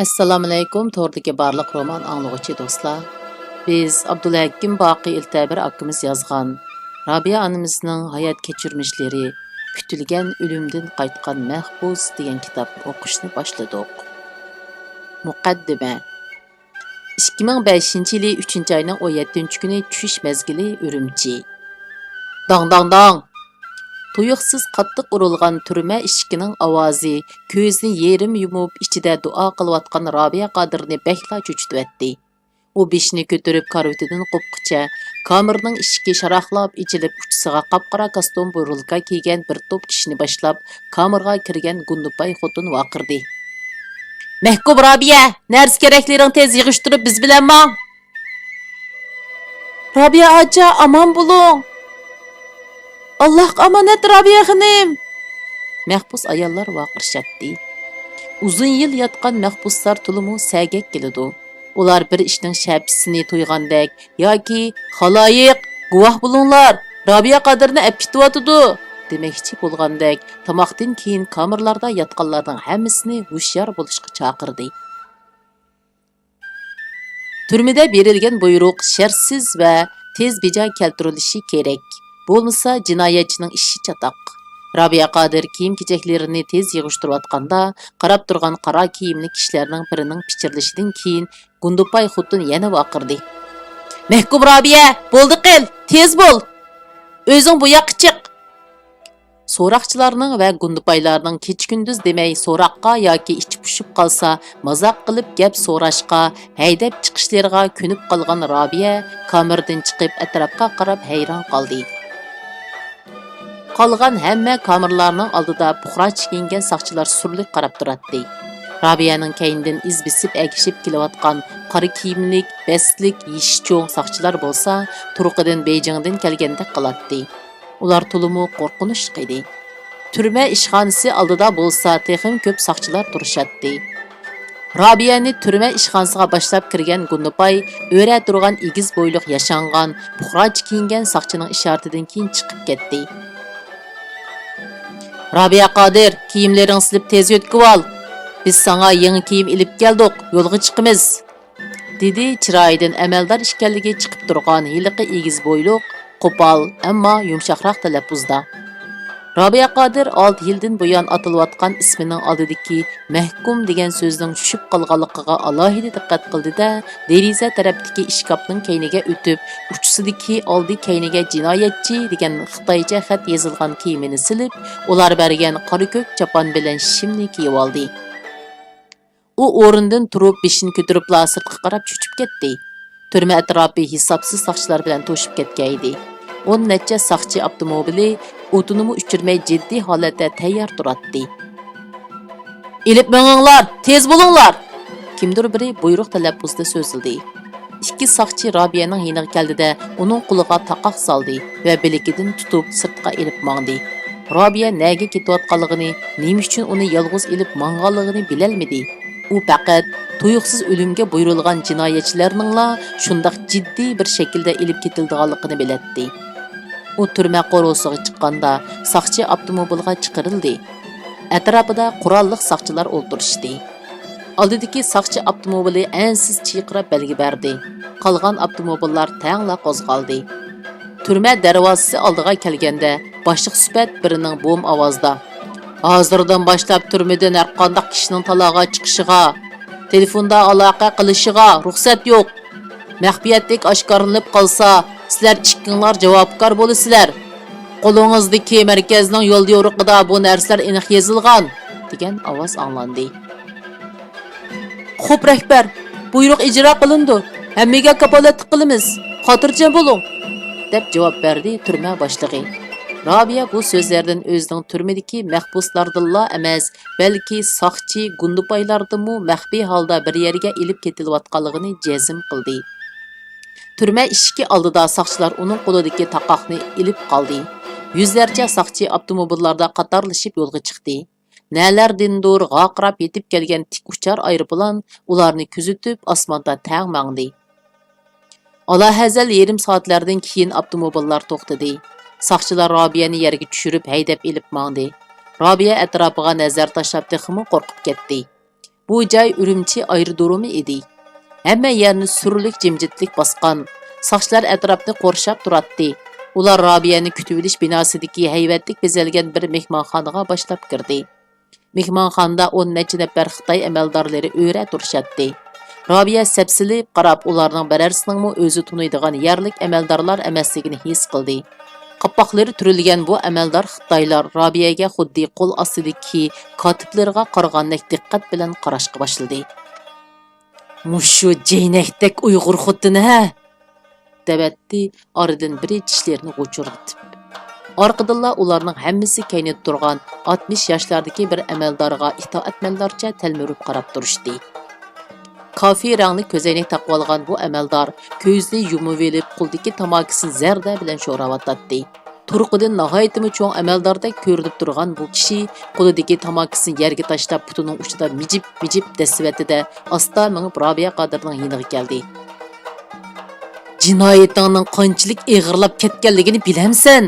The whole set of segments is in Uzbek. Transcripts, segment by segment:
Assalomu alaykum, to'rdagi barliq roman anglag'uchi do'stlar. Biz Abdullakim Baqi Iltabir akimiz yozgan Rabia onamizning hayot kechirmishlari, kutilgan o'limdan qaytgan mahbus degan kitob o'qishni boshladik. Muqaddima 2005 yili 3-oyning 17-kuni tushish mezgili Urumchi. Dang dang dang. Tuyuqsiz qattiq urilgan turma eshiginin ovozi ko'zni yerim yumib ichida duo qilayotgan Rabia Qodirni bekla cho'chitibdi. U beshini ko'tarib karvetidan qo'pqicha kamerning eshigi sharaqlab ichilib uchisiga qapqara kostyum burulka kiygan bir to'p kishini boshlab kamerga kirgan Gundupay xotin vaqirdi. "Mahkum Rabia, nars keraklaring tez yig'ishtirib biz bilan mang." "Rabia acha, aman bo'ling. Allah'a emanet Rabia xanim." Mahbus ayollar vaqirishadi. Uzun yil yotgan mahbuslar tulumu sagak keladi. Ular bir ishning shapsini to'ygandek yoki "Xaloyiq, guvoh bo'linglar, Rabia Qodirni apkityotidi" demoqchi bo'lgandek tomoqdan keyin kamerlarda yotganlarning hammasini hushyor bo'lishga chaqirdi. Turmada berilgan buyruq shartsiz va tez bija keltirilishi kerak. Bo'lmasa jinoyatchining ishi chatoq. Rabia Qodir kiyim-kechaklarini tez yig'ishtirayotganda qarab turgan qora kiyimli kishilarning birining pichirlashidan keyin Gundupay xotin yana vaqirdi. "Mahkum Rabia, bo'ldi qil, tez bo'l. O'zing bu yoqqa chiq." So'roqchilarning va Gundupaylarning kech-kunduz demay so'roqqa yoki ichi pushib qolsa, mazoq qilib gap so'rashqa, haydab chiqishlariga ko'nib qolgan Rabia kamerdan chiqib atrofga qarab hayron qoldi. Qolgan hamma kamerlarning oldida puxroch kiyingan soqchilar surlik qarab turadi. Rabiyaning keynidan iz bisib agishib kelayotgan qora kiyimlik, beslik, yishcho'ng soqchilar bo'lsa, turqidan Beijingdan kelgandek qiladi. Ular to'limu qo'rqinchli edi. Turma ishxonasi oldida bo'lsa, texim ko'p soqchilar turishadi. Rabiyani turma ishxonasiga boshlab kirgan Gundupay o'ra turgan igiz bo'yliq yashangan, puxroch kiyingan soqchining ishoratidan keyin chiqib ketdi. "Rabia Qodir, kiyimlaring silib tez yo'tkib ol. Biz sana yangi kiyim ilib keldik, yo'lga chiqamiz" dedi chiroyidan amaldor ishkanligi chiqib turgan hiliqi egiz bo'yliq, qo'pol, ammo yumshoqroq talaffuzda. Rabia Qodir 6 yildan buyon atilayotgan ismining oldidagi mahkum degan so'zning tushib qolganligiga alohida diqqat qildi-da, deriza tarafdagi ishkopning keyniga o'tib, uchisidagi oldi keyniga jinoyatchi degan xitoycha xat yozilgan kiyimini silib, ular bergan qora ko'k chopon bilan shimni kiyib oldi. U o'rindan turib, beshini ko'taribla sirtqa qarab cho'chib ketdi. Turma atrofi hisobsiz soqchilar bilan to'shib ketgan edi. 10 necha soqchi avtomobili o'tinimi uchirmay jiddiy holatda tayyor turadi. "Ilib menginglar, tez bo'linglar." Kimdir biri buyruq talaffuzda so'zildi. Ikki soqchi Rabiyaning yeniga keldida uning quliga taqoq soldi va bilikidan tutib sirtqa ilib mangdi. Rabiya nega ketayotganligini, nima uchun uni yolg'iz ilib mangganligini bilolmadi. U faqat tuyuqsiz o'limga buyurilgan jinoyatchilarningla shundoq jiddiy bir shaklda ilib ketilganligini biladi. U turma qo'rg'osiga chiqqanda soqchi avtomobilga chiqarildi. Atrofida qurolli soqchilar o'ltirishdi. Oldidagi soqchi avtomobili ansiz chiyqirab belgi berdi. Qolgan avtomobillar tangla qo'zg'aldi. Turma darvozasi oldiga kelganda boshliq sifat birining bo'm ovozda: "Hozirdan boshlab turmadan har qanday kishining taloga chiqishiga, telefonda aloqa qilishiga ruxsat yo'q. Maxfiyatlik oshkorlanib qolsa, sizlar ikkinglar javobgar bo'lasizlar. Qo'lingizdagi markazning yo'l yo'riqida bu narsalar aniq yozilgan" degan ovoz anglandi. "Xo'p rahbar, buyruq ijro qilindi. Hammaga kapolatlik qilamiz. Xotirjam bo'ling" deb javob berdi turma boshlig'i. Rabia bu so'zlardan o'zining turmadagi mahbuslardanla emas, balki soqchi Gundupaylardanmu maxfiy holda bir yerga ilib ketilayotganligini jazm qildi. Turma eshigi oldida soqchilar uning qo'lidagi taqoqni ilib qoldi. Yuzlarcha soqchi avtomobillarda qatorlashib yo'lga chiqdi. Nalardindur g'aqrab yetib kelgan tik uchar aeroplan ularni kuzatib osmonda tang mangdi. Alahazal yarim soatlardan keyin avtomobillar to'xtadi. Soqchilar Rabiyani yerga tushirib haydab ilib mangdi. Rabiya atrofiga nazar tashlab texmi qo'rqib ketdi. Bu joy Urumchi aerodromi edi. Hamma yerni surlik jimjitlik bosgan. Soqchilar atrofni qurshab turardi. Ular Robiyani kutib olish binosidagi hayvatlik bezalgan bir mehmonxonaga boshlab kirdi. Mehmonxonada 10 necha nafar Xitoy amaldorlari o'ra turishatdi. Robiya sepsilib qarab ularning birarsining o'zi tunuydigan yerlik amaldorlar emasligini his qildi. Qapoqlari turilgan bu amaldor Xitoylar Robiyaga xuddi qo'l ostidagi kotiblarga qaragandek diqqat bilan qarashga boshladi. "Mushu jeynakdek Uyg'ur xuddini ha?" debatdi oradan biri tishlarini g'uchurtib. Orqadanla ularning hammasi kaynib turgan 60 yoshlardagi bir amaldorga itoatmanlarcha talmirib qarab turishdi. Kafi rangli ko'zoynak taqib olgan bu amaldor ko'zni yumib olib, qo'ldagi tamakisini zarda bilan sho'ravatdi. Turqidan nihoyatimi cho'ng amaldordek ko'rinib turgan bu kishi qo'lidagi tamakisini yerga tashlab putining uchidan mijib dasivatida asta minib Robiya Qodirning yoniga keldi. "Jinoyatingning qanchalik ig'irlab ketganligini bilamsan?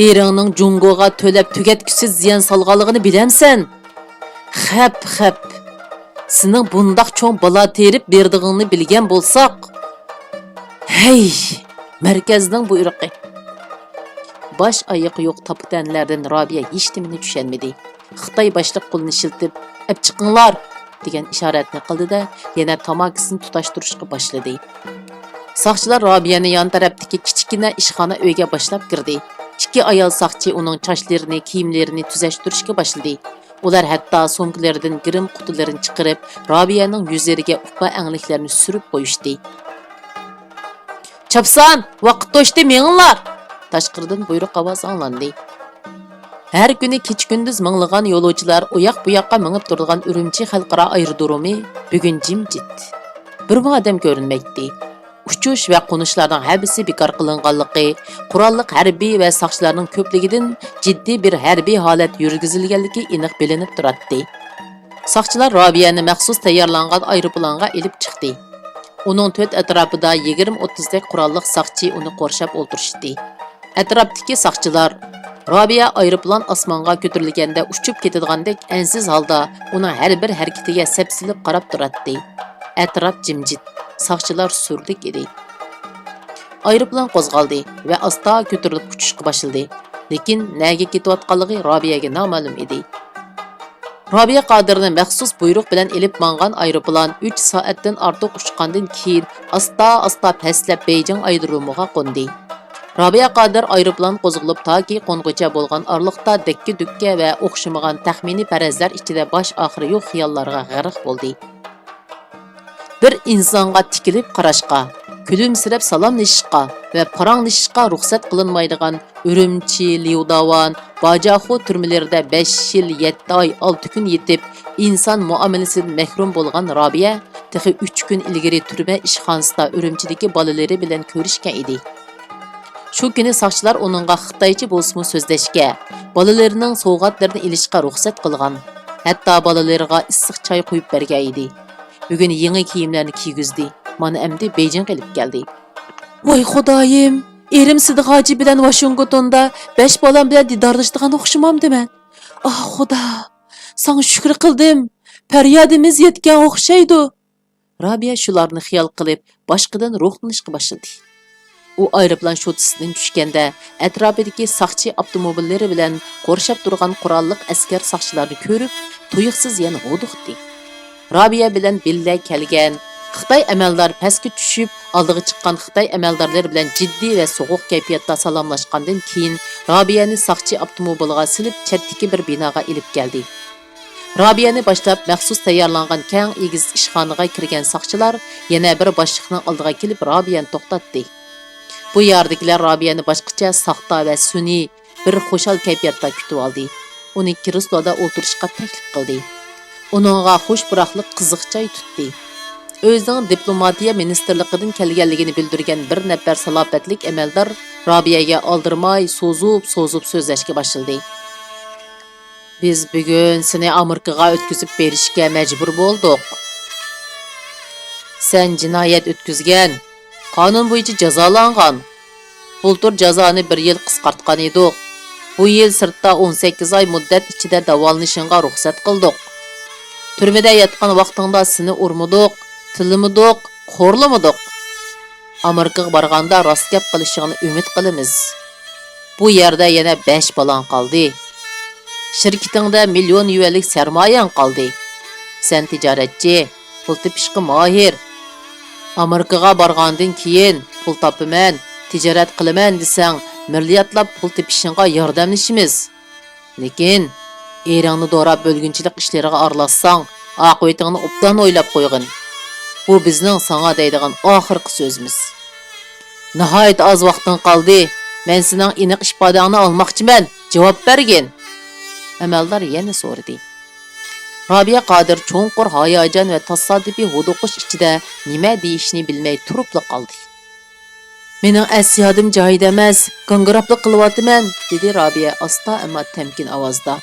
Eringning Jungoga to'lab tugatkusiz ziyon solganligini bilamsan? Xap. Sening bundoq cho'ng balo terib berdig'ingni bilgan bo'lsak, hey, markazning buyruqi." Baş ayıqı yo'q taputanlardan Robiya hech nimani tushunmadi. Xitoy boshliq qo'lini shiltib, "Ap chiqinglar" degan ishoratni qildi-da, yana tamakisini tutashtirishga boshladi. Soqchilar Robiyani yon tarafdagi kichkina ishxona uyga boshlab kirdi. Ikki ayol soqchi uning sochlarini, kiyimlarini tuzashtirishga boshladi. Ular hatto sumkalaridan girim qutilarini chiqarib, Robiyaning yuzlariga upa angliklarni surib qo'yishdi. "Chapsan, vaqt to'shdi, menglar!" Tashqirdan buyruq ovoz anglandi. Har kuni kecha-kunduz minglagan yo'lovchilar u yoq bu yoqqa minib turgan Urumchi xalqaro aerodromi bugun jimjit. Bir odam ko'rinmaydi. Uchish va qo'nishlarning hammasi bekor qilinganligi, qurolliq harbiy va soqchilarning ko'pligidan jiddiy bir harbiy holat yurgizilganligi aniq bilinib turadi. Soqchilar Robiyani maxsus tayyorlangan aeroplanga olib chiqdi. Uning to'rt atrofida 20-30 dak qurolliq soqchi uni qorshab o'tirishdi. Atrofdagi soqchilar Robiya aeroplan osmonga ko'tarilganda uchib ketadigandak ansiz holda uning har bir harakatiga sapsilib qarab turardi. Atrof jimjit, soqchilar surlik edi. Aeroplan qo'zg'aldi va asta ko'tarilib uchishga boshladi. Lekin nega ketayotganligi Robiyaga noma'lum edi. Robiya Qodirni maxsus buyruq bilan elib mangan aeroplan 3 soatdan ortiq uchgandan keyin asta pastlab Beijing aerodromiga qo'ndi. Robiya Qodir aeroplan qo'zg'alib toki qo'ng'icha bo'lgan orliqda dakki-dukka va o'xshamagan taxminiy farazlar ichida bosh oxiri yo'q xiyollarga g'arq bo'ldi. Bir insonga tikilib qarashqa, kulimsirab salomlashishqa va paranglashishqa ruxsat qilinmaydigan Urumchi, Liudavan, Bajaxu turmalarida 5 yil, 7 oy, 6 kun yetib, inson muomalasidan mahrum bo'lgan Robiya texi 3 kun ilgari turma ishxonasida Urumchidagi bolalari bilan ko'rishgan edi. Shu kuni soqchilar uningga xitoycha bo'lsa so'zlashga, bolalarining sovg'atlarini ilishga ruxsat qilgan. Hatto bolalariga issiq choy qo'yib bergan edi. Bugun yangi kiyimlarni kiygizdi. Mana endi Beijing kelib keldi. "Voy Xudoyim, erim Sidiq hoji bilan Washingtonda 5 bolam bilan didorlashdigan o'xshamamdiman. Ah Xudo, sana shukr qildim. Faryodimiz yetgan o'xshaydi." Robiya shularni xiyol qilib, boshqadan ruhlanishga boshladi. U aeroplan shotisidan tushganda atrofidagi soqchi avtomobillari bilan qorshab turgan qurolliq askar soqchilarni ko'rib, tuyuqsiz yana g'uduqdi. Robiya bilan billa kelgan Xitoy amaldor pastga tushib, oldiga chiqqan Xitoy amaldorlari bilan jiddiy va so'g'uq kayfiyatda salomlashgandan keyin Robiyani soqchi avtomobiliga silib, chetdagi bir binoga ilib keldi. Robiyani boshlab maxsus tayyorlangan keng egiz ishxonaga kirgan soqchilar yana bir boshliqning oldiga kelib Robiyani to'xtatdi. Bu yerdagilar Robiyani boshqacha saxta va sun'iy bir xo'shal kayfiyatda kutib oldi. Uni kresloda o'tirishga taklif qildi. Uningga xush puroqliq qiziq choy tutdi. O'zining diplomatiya ministerligidan kelganligini bildirgan bir nafar salobatlik amaldor Robiyaga oldirmay so'zib so'zlashga boshladi. "Biz bugun seni Amerikaga o'tkazib berishga majbur bo'ldik. Sen jinoyat o'tkazgan, qonun bo'yicha jazolangan. Bultur jazoni 1 yil qisqartgan edik. Bu yil sirtda 18 oy muddat ichida davolanishingga ruxsat qildik. Türmede yatqan vaqtingda seni urmadık, tilimidik, xo'rlamadik. Amerikaga borganda rost gap qilishingni umid qilamiz. Bu yerda yana 5 balan qoldi. Şirketingda million yuanlik sarmoyang qoldi. Sen tijoratchi, pul tepishga mohir. Amerikaga borgandan keyin pul topaman, tijorat qilaman desang, milliardlab pul tepishingga yordamlashimiz. Lekin eringni do'rab bo'lgunchilik ishlariga aralashsang, oqibatingni obdan o'ylab qo'ygin. Bu bizning sana deydigan oxirgi so'zimiz. Nihoyat oz vaqting qoldi. Men sening aniq ifodangni olmoqchiman. Javob bergin. Amaldor yana so'radi. Robiya Qodir cho'nqur hayajon va tasodifiy huduqish ichida nima deyishni bilmay turibla qoldi. Mening asiyadim joyida emas, kongraplik qilyapman, dedi Robiya asta ammo tamkin ovozda.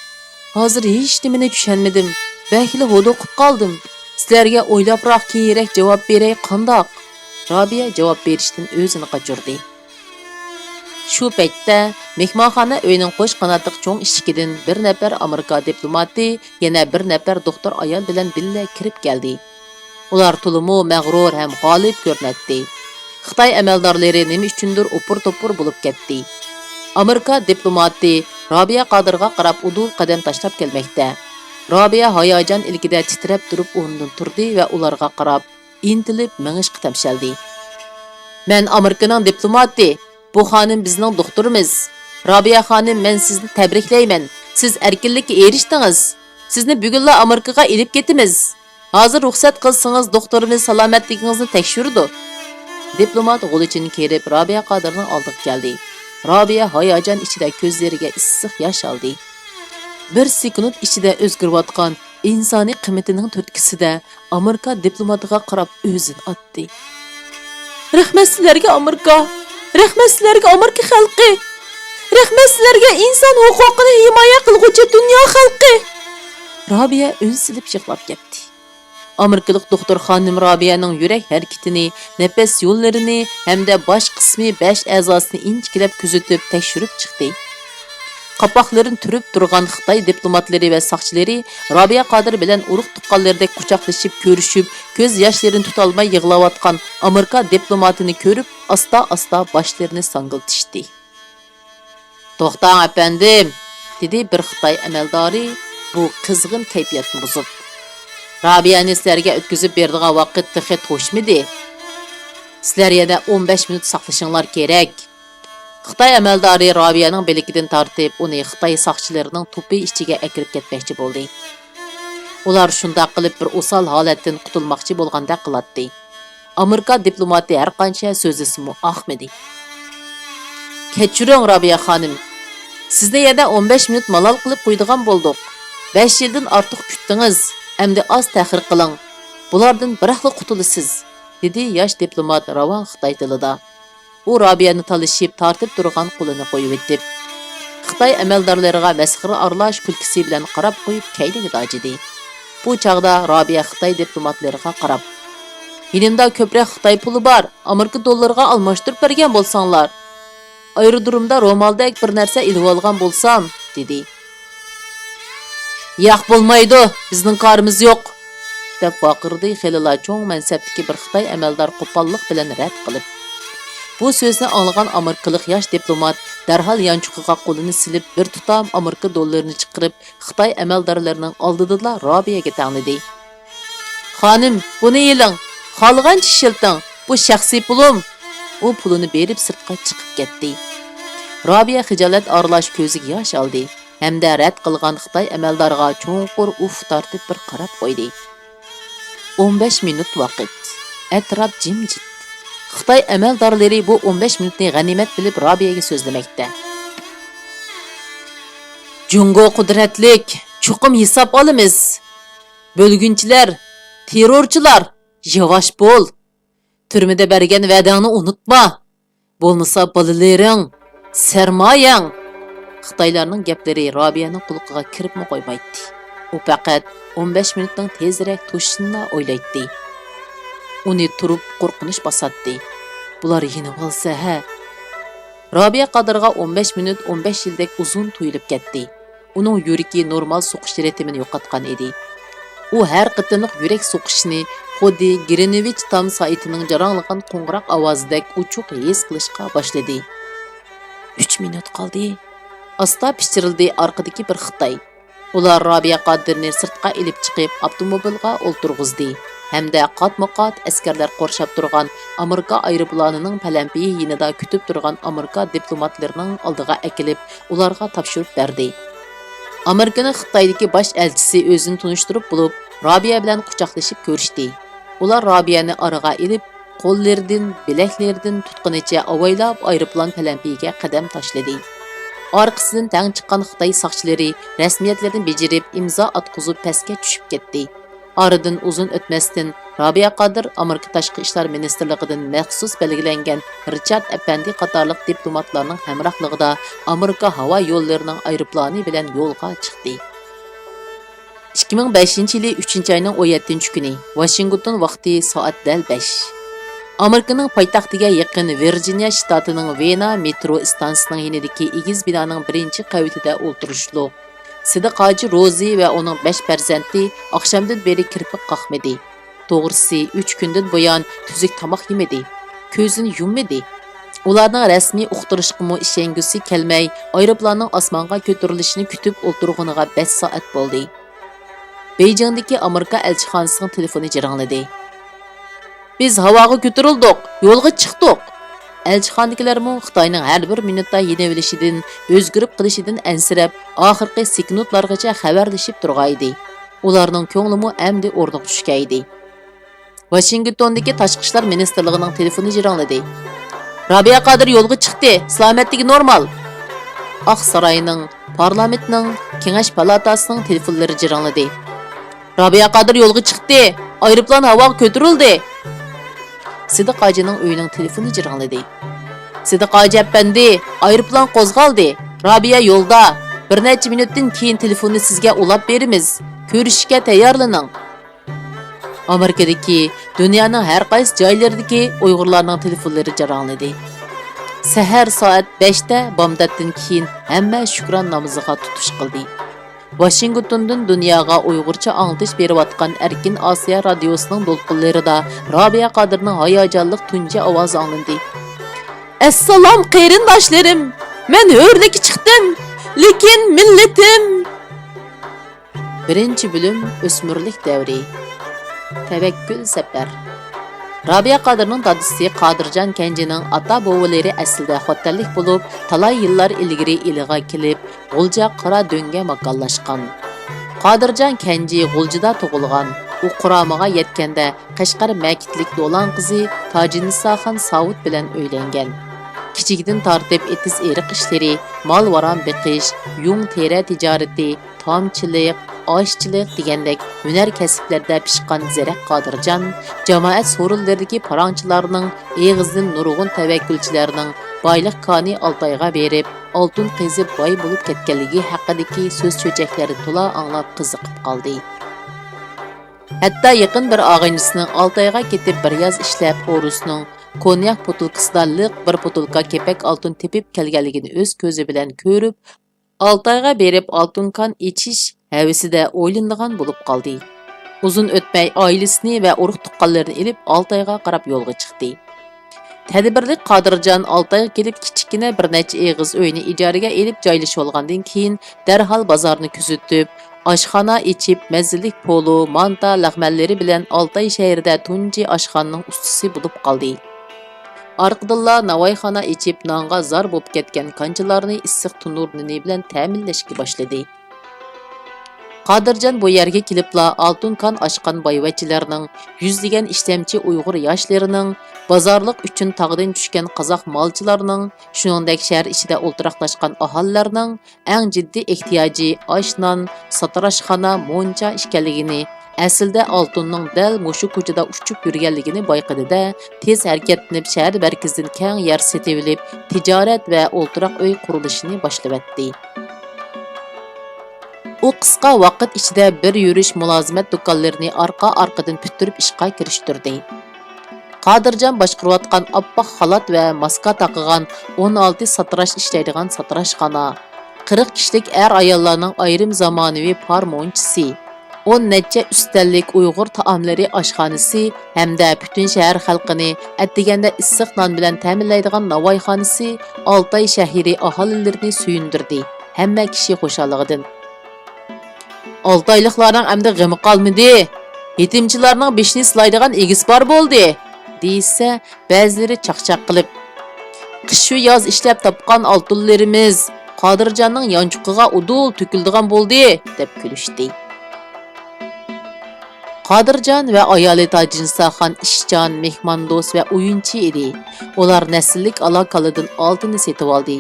Hozir hech nimani tushunmadim. Bakli huduqib qoldim. Sizlarga o'ylabroq kerak javob beray qandoq? Robiya javob berishdan o'zini qochirdi. Shu paytda mehmonxona uyining qo'sh qanotli cho'ng eshigidan bir nafar Amerika diplomati, yana bir nafar doktor ayol bilan birga kirib keldi. Ular to'liq mag'rur ham g'olib ko'rinadi. Xitoy amaldorlari nima uchundir o'pir-to'pir bo'lib ketdi. Amerika diplomati Robiya Qodirga qarab udul qadam tashlab kelmoqda. Robiya hayajon ilkida titrab turib o'rnidan turdi va ularga qarab intilib mingishga tamshaldi. Men Amerikaning diplomati, bu xonim bizning doktorimiz. Robiya xonim, men sizni tabriklayman. Siz erkinlikka erishdingiz. Sizni bugunla Amerikaga elib ketamiz. Hozir ruxsat qilsangiz doktorimiz salomatligingizni tekshirdi. Diplomat g'ulichini kerib Robiya Qodirning oldiga keldi. Robiya hayajon ichida ko'zlariga issiq yosh oldi. Bir sekund ichida o'zgarayotgan insoniy qimmatining to'tkisida Amerika diplomatiga qarab o'zini otdi. Rahmat sizlarga Amerika. Rahmat sizlarga Amerika xalqi. Rahmat sizlarga inson huquqini himoya qilguvchi dunyo xalqi. Robiya o'zsilib yig'lab ketdi. Amerikalik doktor xonim Robiyaning yurak harakatini, nafas yo'llarini hamda bosh qismi 5 a'zosini inchikilab kuzatib tekshirib chiqdi. Qapoqlarini turib turgan Xitoy diplomatlari va soqchilari Robiya Qodir bilan urug' tuqqanlardek quchoqlashib, ko'rishib, ko'z yoshlarini tutolmay yig'layotgan Amerika diplomatini ko'rib, asta-asta boshlarini sangiltishdi. "To'xtang, apandim", dedi bir Xitoy amaldori bu qizg'in kayfiyatni buzib. "Robiyani sizlarga o'tkazib berdigan vaqt texi to'shmidi. Sizlar yana 15 minut saqlashinglar kerak." Xitoy amaldori Robiyaning bilikidan tortib, uni Xitoy soqchilarining to'pi ichiga akirib ketmoqchi bo'ldi. Ular shunday qilib bir o'sal holatdan qutulmoqchi bo'lganda qiladi. Amerika diplomati har qancha so'zlasimi oqmadi. "Kechiring Robiya xonim. Sizni yana 15 minut malol qilib qo'ydigan bo'ldik. 5 yildan ortiq kutdingiz. Endi oz ta'xir qiling. Bulardan biraqli qutulasiz", dedi yosh diplomat ravon Xitoy tilida. U Robiyani talishib tortib turgan qo'lini qo'yib etib, Xitoy amaldorlariga masxara aralash kulkisi bilan qarab qo'yib kayniga dojidi. Bu chaqda Robiya Xitoy diplomatlariga qarab, "Menimda ko'proq Xitoy puli bor, Amerika dollariga almashtirib bergan bo'lsanglar, aerodromda ro'moldek bir narsa ilib olgan bo'lsam", dedi. "Yo'q bo'lmaydi, bizning qorimiz yo'q", deb vaqirdi xilila cho'ng mansabdagi bir Xitoy amaldor qo'pollik bilan rad qilib. Bu so'zni anglagan Amerikalik yosh diplomat darhol yanchuqiga qo'lini silib, bir tutam Amerika dollarini chiqarib, Xitoy amaldorlarining oldida Robiyaga tanladi. "Xonim, buni yiling, xohlagancha shilting, bu shaxsiy pulim." U pulini berib sirtqa chiqib ketdi. Robiya xijolat aralash ko'ziga yosh oldi, hamda rad qilgan Xitoy amaldoriga cho'nqur uf tortib bir qarab qo'ydi. 15 minut vaqt. Atrof jimjit. Xitoy amaldorlari bu 15 minutni g'animat bilib Robiyaga so'zlamoqda. "Jungo qudratlik, chuqum hisob olamiz. Bo'lgunchilar, terrorchilar, yavash bo'l. Turmada bergan va'dangni unutma. Bo'lmasa bolalaring, sarmoyang." Xitoylarning gaplari Robiyaning quloqiga kiribmi qo'ymaydi. U faqat 15 minutning tezroq to'shishini o'ylaydi. Uni turib qo'rqinish bosatdi. Bular yeni bo'lsa ha. Robiya Qodirga 15 minut 15 yildek uzun tuyulib ketdi. Uning yuragi normal so'qish ritmini yo'qotgan edi. U har qitimliq yurak so'qishini xuddi Greenwich tam soatining jaranglagan qo'ng'iroq ovozidek uchuq his qilishga boshladi. 3 minut qoldi. Asta pichirildi orqadagi bir Xitoy. Ular Robiya Qodirni sirtqa ilib chiqib, avtomobilga o'ltirg'izdi. Hamda qatma-qat askarlar qorshab turgan Amerika aeroplanining palampiyi yinida kutib turgan Amerika diplomatlarining oldiga akilib, ularga topshirib berdi. Amerikaning Xitoydagi bosh elchisi o'zini tunishtirib bo'lib, Robiya bilan quchoqlashib ko'rishdi. Ular Robiyani oraga ilib, qo'llaridan, bilaklaridan tutqunicha avaylab aeroplan palampiyiga qadam tashladi. Orqasidan tang chiqqan Xitoy soqchilari rasmiyatlarni bejirib, imzo atqizib pastga tushib ketdi. Aradan uzun o'tmasdan Robiya Qodir Amerika Tashqi ishlar ministrligidan maxsus belgilangan Richard Apandi qatorliq diplomatlarning hamrohligida Amerika havo yo'llarining aeroplani bilan yo'lga chiqdi. 2005-yili 3-oyning 17-kuni Washington vaqti soat 5. Amerikaning poytaxtiga yaqin Virginia shtatining Vena metro stansiyasining yonidagi egiz binoning birinchi qavatida o'ltirishliq Sidiqoji Rozi va uning 5 farzandi oqshomdan beri kirpik qoqmadi. To'g'risi 3 kundan buyon tuzuk tomoq yemadi. Ko'zini yummadi. Ularning rasmiy uqtirishqimi ishongusi kelmay, aeroplanning osmonga ko'tarilishini kutib o'tirganiga 5 soat bo'ldi. Beijingdagi Amerika elchixonasining telefoni jiringladi. Biz havoga ko'tarildik, yo'lga chiqdik. Elchixonadagilarmi Xitoyning har bir minutda yenevilishidan, o'zgarib qilishidan ansirab, oxirgi sekundlargacha xabarlashib turgaydi. Ularning ko'nglimi endi o'rniga tushgaydi. Washingtondagi Tashqi ishlar ministrligining telefoni jiringladi. Robiya Qodir yo'lga chiqdi, salomatligi normal. Oq saroyning, parlamentning, kengash palatasining telefonlari jiringladi. Robiya Qodir yo'lga chiqdi, aeroplan havoga ko'tarildi. Sidiqojining uyining telefoni jiringladi. Sidiqoji apandi, aeroplan qo'zg'aldi. Robiya yo'lda. Bir necha minutdan keyin telefonni sizga ulab beramiz. Ko'rishishga tayyorlaning. Amerikadagi, dunyoning har qaysi joylaridagi Uyg'urlarning telefonlari jiringladi. Sahar soat 5 da bomdoddan keyin hamma shukron namoziga tutish qildi. Washingtondan dunyoga Uyg'urcha anglatish berayotgan Erkin Osiyo radiosining to'lqinlarida Robiya Qodirning hayajonli tunji ovozi anglandi. Assalom qarindoshlarim, men hurlikka chiqdim, lekin millatim. Birinchi bo'lim o'smirlik davri. Tavakkul safar. Robiya Qodirning dadisi Qodirjon Kenjining ota-bovalari aslida xotinlik bo'lib, talay yillar ilgari iliga kelib, G'ulja qora do'nga makonlashgan. Qodirjon Kenji G'uljida tug'ilgan. U Quromiga yetganda Qashqar makitlik do'lan qizi Tojinisaxon Savut bilan uylangan. Kichikdan tortib etiz eriq ishlari, mol varam beqish, yung tera tijorati, tomchilik, oshchilik degandek hunar kasblarda pishqan Zaraq Qodirjon jamoat so'rinlaridagi parangchilarning eg'izdan nurg'un tavakkulchilarning boylik koni Oltoyga berib, oltin qezib boy bo'lib ketganligi haqidagi so'z cho'chaklari to'la anglab qiziqib qoldi. Hatto yaqin bir og'inisining Oltoyga ketib bir yoz ishlab O'rusning konyak butulkasida liq bir butulka kepak oltin tepib kelganligini o'z ko'zi bilan ko'rib, Oltoyga berib oltin kon ichish havasida o'ylanadigan bo'lib qoldi. Uzun o'tmay oilasini va urug' tuqqanlarini ilib Oltoyga qarab yo'lga chiqdi. Tadbirlik Qodirjon Oltoyga kelib kichikina bir necha eg'iz uyni ijaraga elib joylashib olgandan keyin darhol bozorni kuzatib, oshxona ichib, mazzilik polo, manta, lag'mallari bilan Oltoy shahrida tunji oshxonaning ustisi bo'lib qoldi. Arqadilla navoyxona ichib nonga zor bo'lib ketgan qanchalarni issiq tunur nini bilan ta'minlashga boshladi. Qodirjon bu yerga kelibla oltin kon ochgan boyvachchilarning, yuzlagan ishlamchi Uyg'ur yoshlarining, bozorlik uchun tog'dan tushgan qozoq molchilarining, shuningdek shahar ichida o'ltiraqlashgan aholilarning eng jiddiy ehtiyoji osh-non, satrashxona, moncha ekanligini, aslida oltinning dal mushu ko'chada uchib yurganligini bayqadida, tez harakatlanib shahar markazidan keng yer setib olib, tijorat va o'ltiraq uy qurilishini boshlabdi. U qisqa vaqt ichida bir yurish mulozimat do'konlarini orqa-orqadan puturib ishga kirishtirdi. Qodirjon boshqarayotgan oppoq xalat va maska taqilgan 16 satrash ishlaydigan satrashxona, 40 kishilik ayollarning ayrim zamonaviy parmonchisi, 10 necha üstellik Uyg'ur taomlari oshxonasi hamda butun shahar xalqini atdiganda issiq non bilan ta'minlaydigan navoiyxonasi Oltay shahri aholilarini suyundirdi. Hamma kishi xushalligidan. Oltayliklarning amdi g'imi qolmadi. Yetimchilarning beshini silaydigan egis bor bo'ldi, deysa, ba'zilari chaqchaq qilib, qish va yoz ishlab topgan oltinlarimiz Qodirjonning yonchuqiga udul to'kildigan bo'ldi, deb kulishdi. Qodirjon va ayoli Tojinsaxon ishchan, mehmondo'st va o'yinchi edi. Ular nasllik aloqalidan oltinni setib oldi.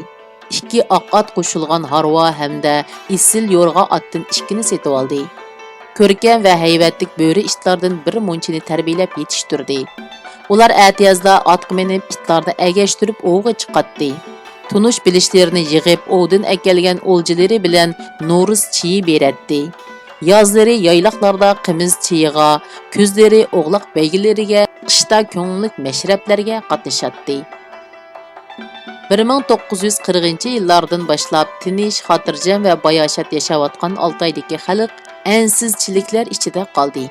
2 oq at qo'shilgan harva hamda isil yo'rg'a atdan 2ni setib oldi. Ko'rkam va haybatlik bo'ri itlardan bir munchini tarbiyalab yetishtirdi. Ular atiyazda atqa minib itlarni agashtirib o'g'ga chiqatdi. Tunush bilishlerini yig'ib, ovdan akelgan o'ljilari bilan No'ruz chiyi beratdi. Yazları yayloqlarda qimiz chiyiga, kuzlari o'g'liq baygilariga, qishda ko'ngillik mashrablarga qatnashatdi. 1940-yillardan boshlab tinish, xotirjam va bayoshat yashayotgan Oltaydagi xalq ansizchiliklar ichida qoldi.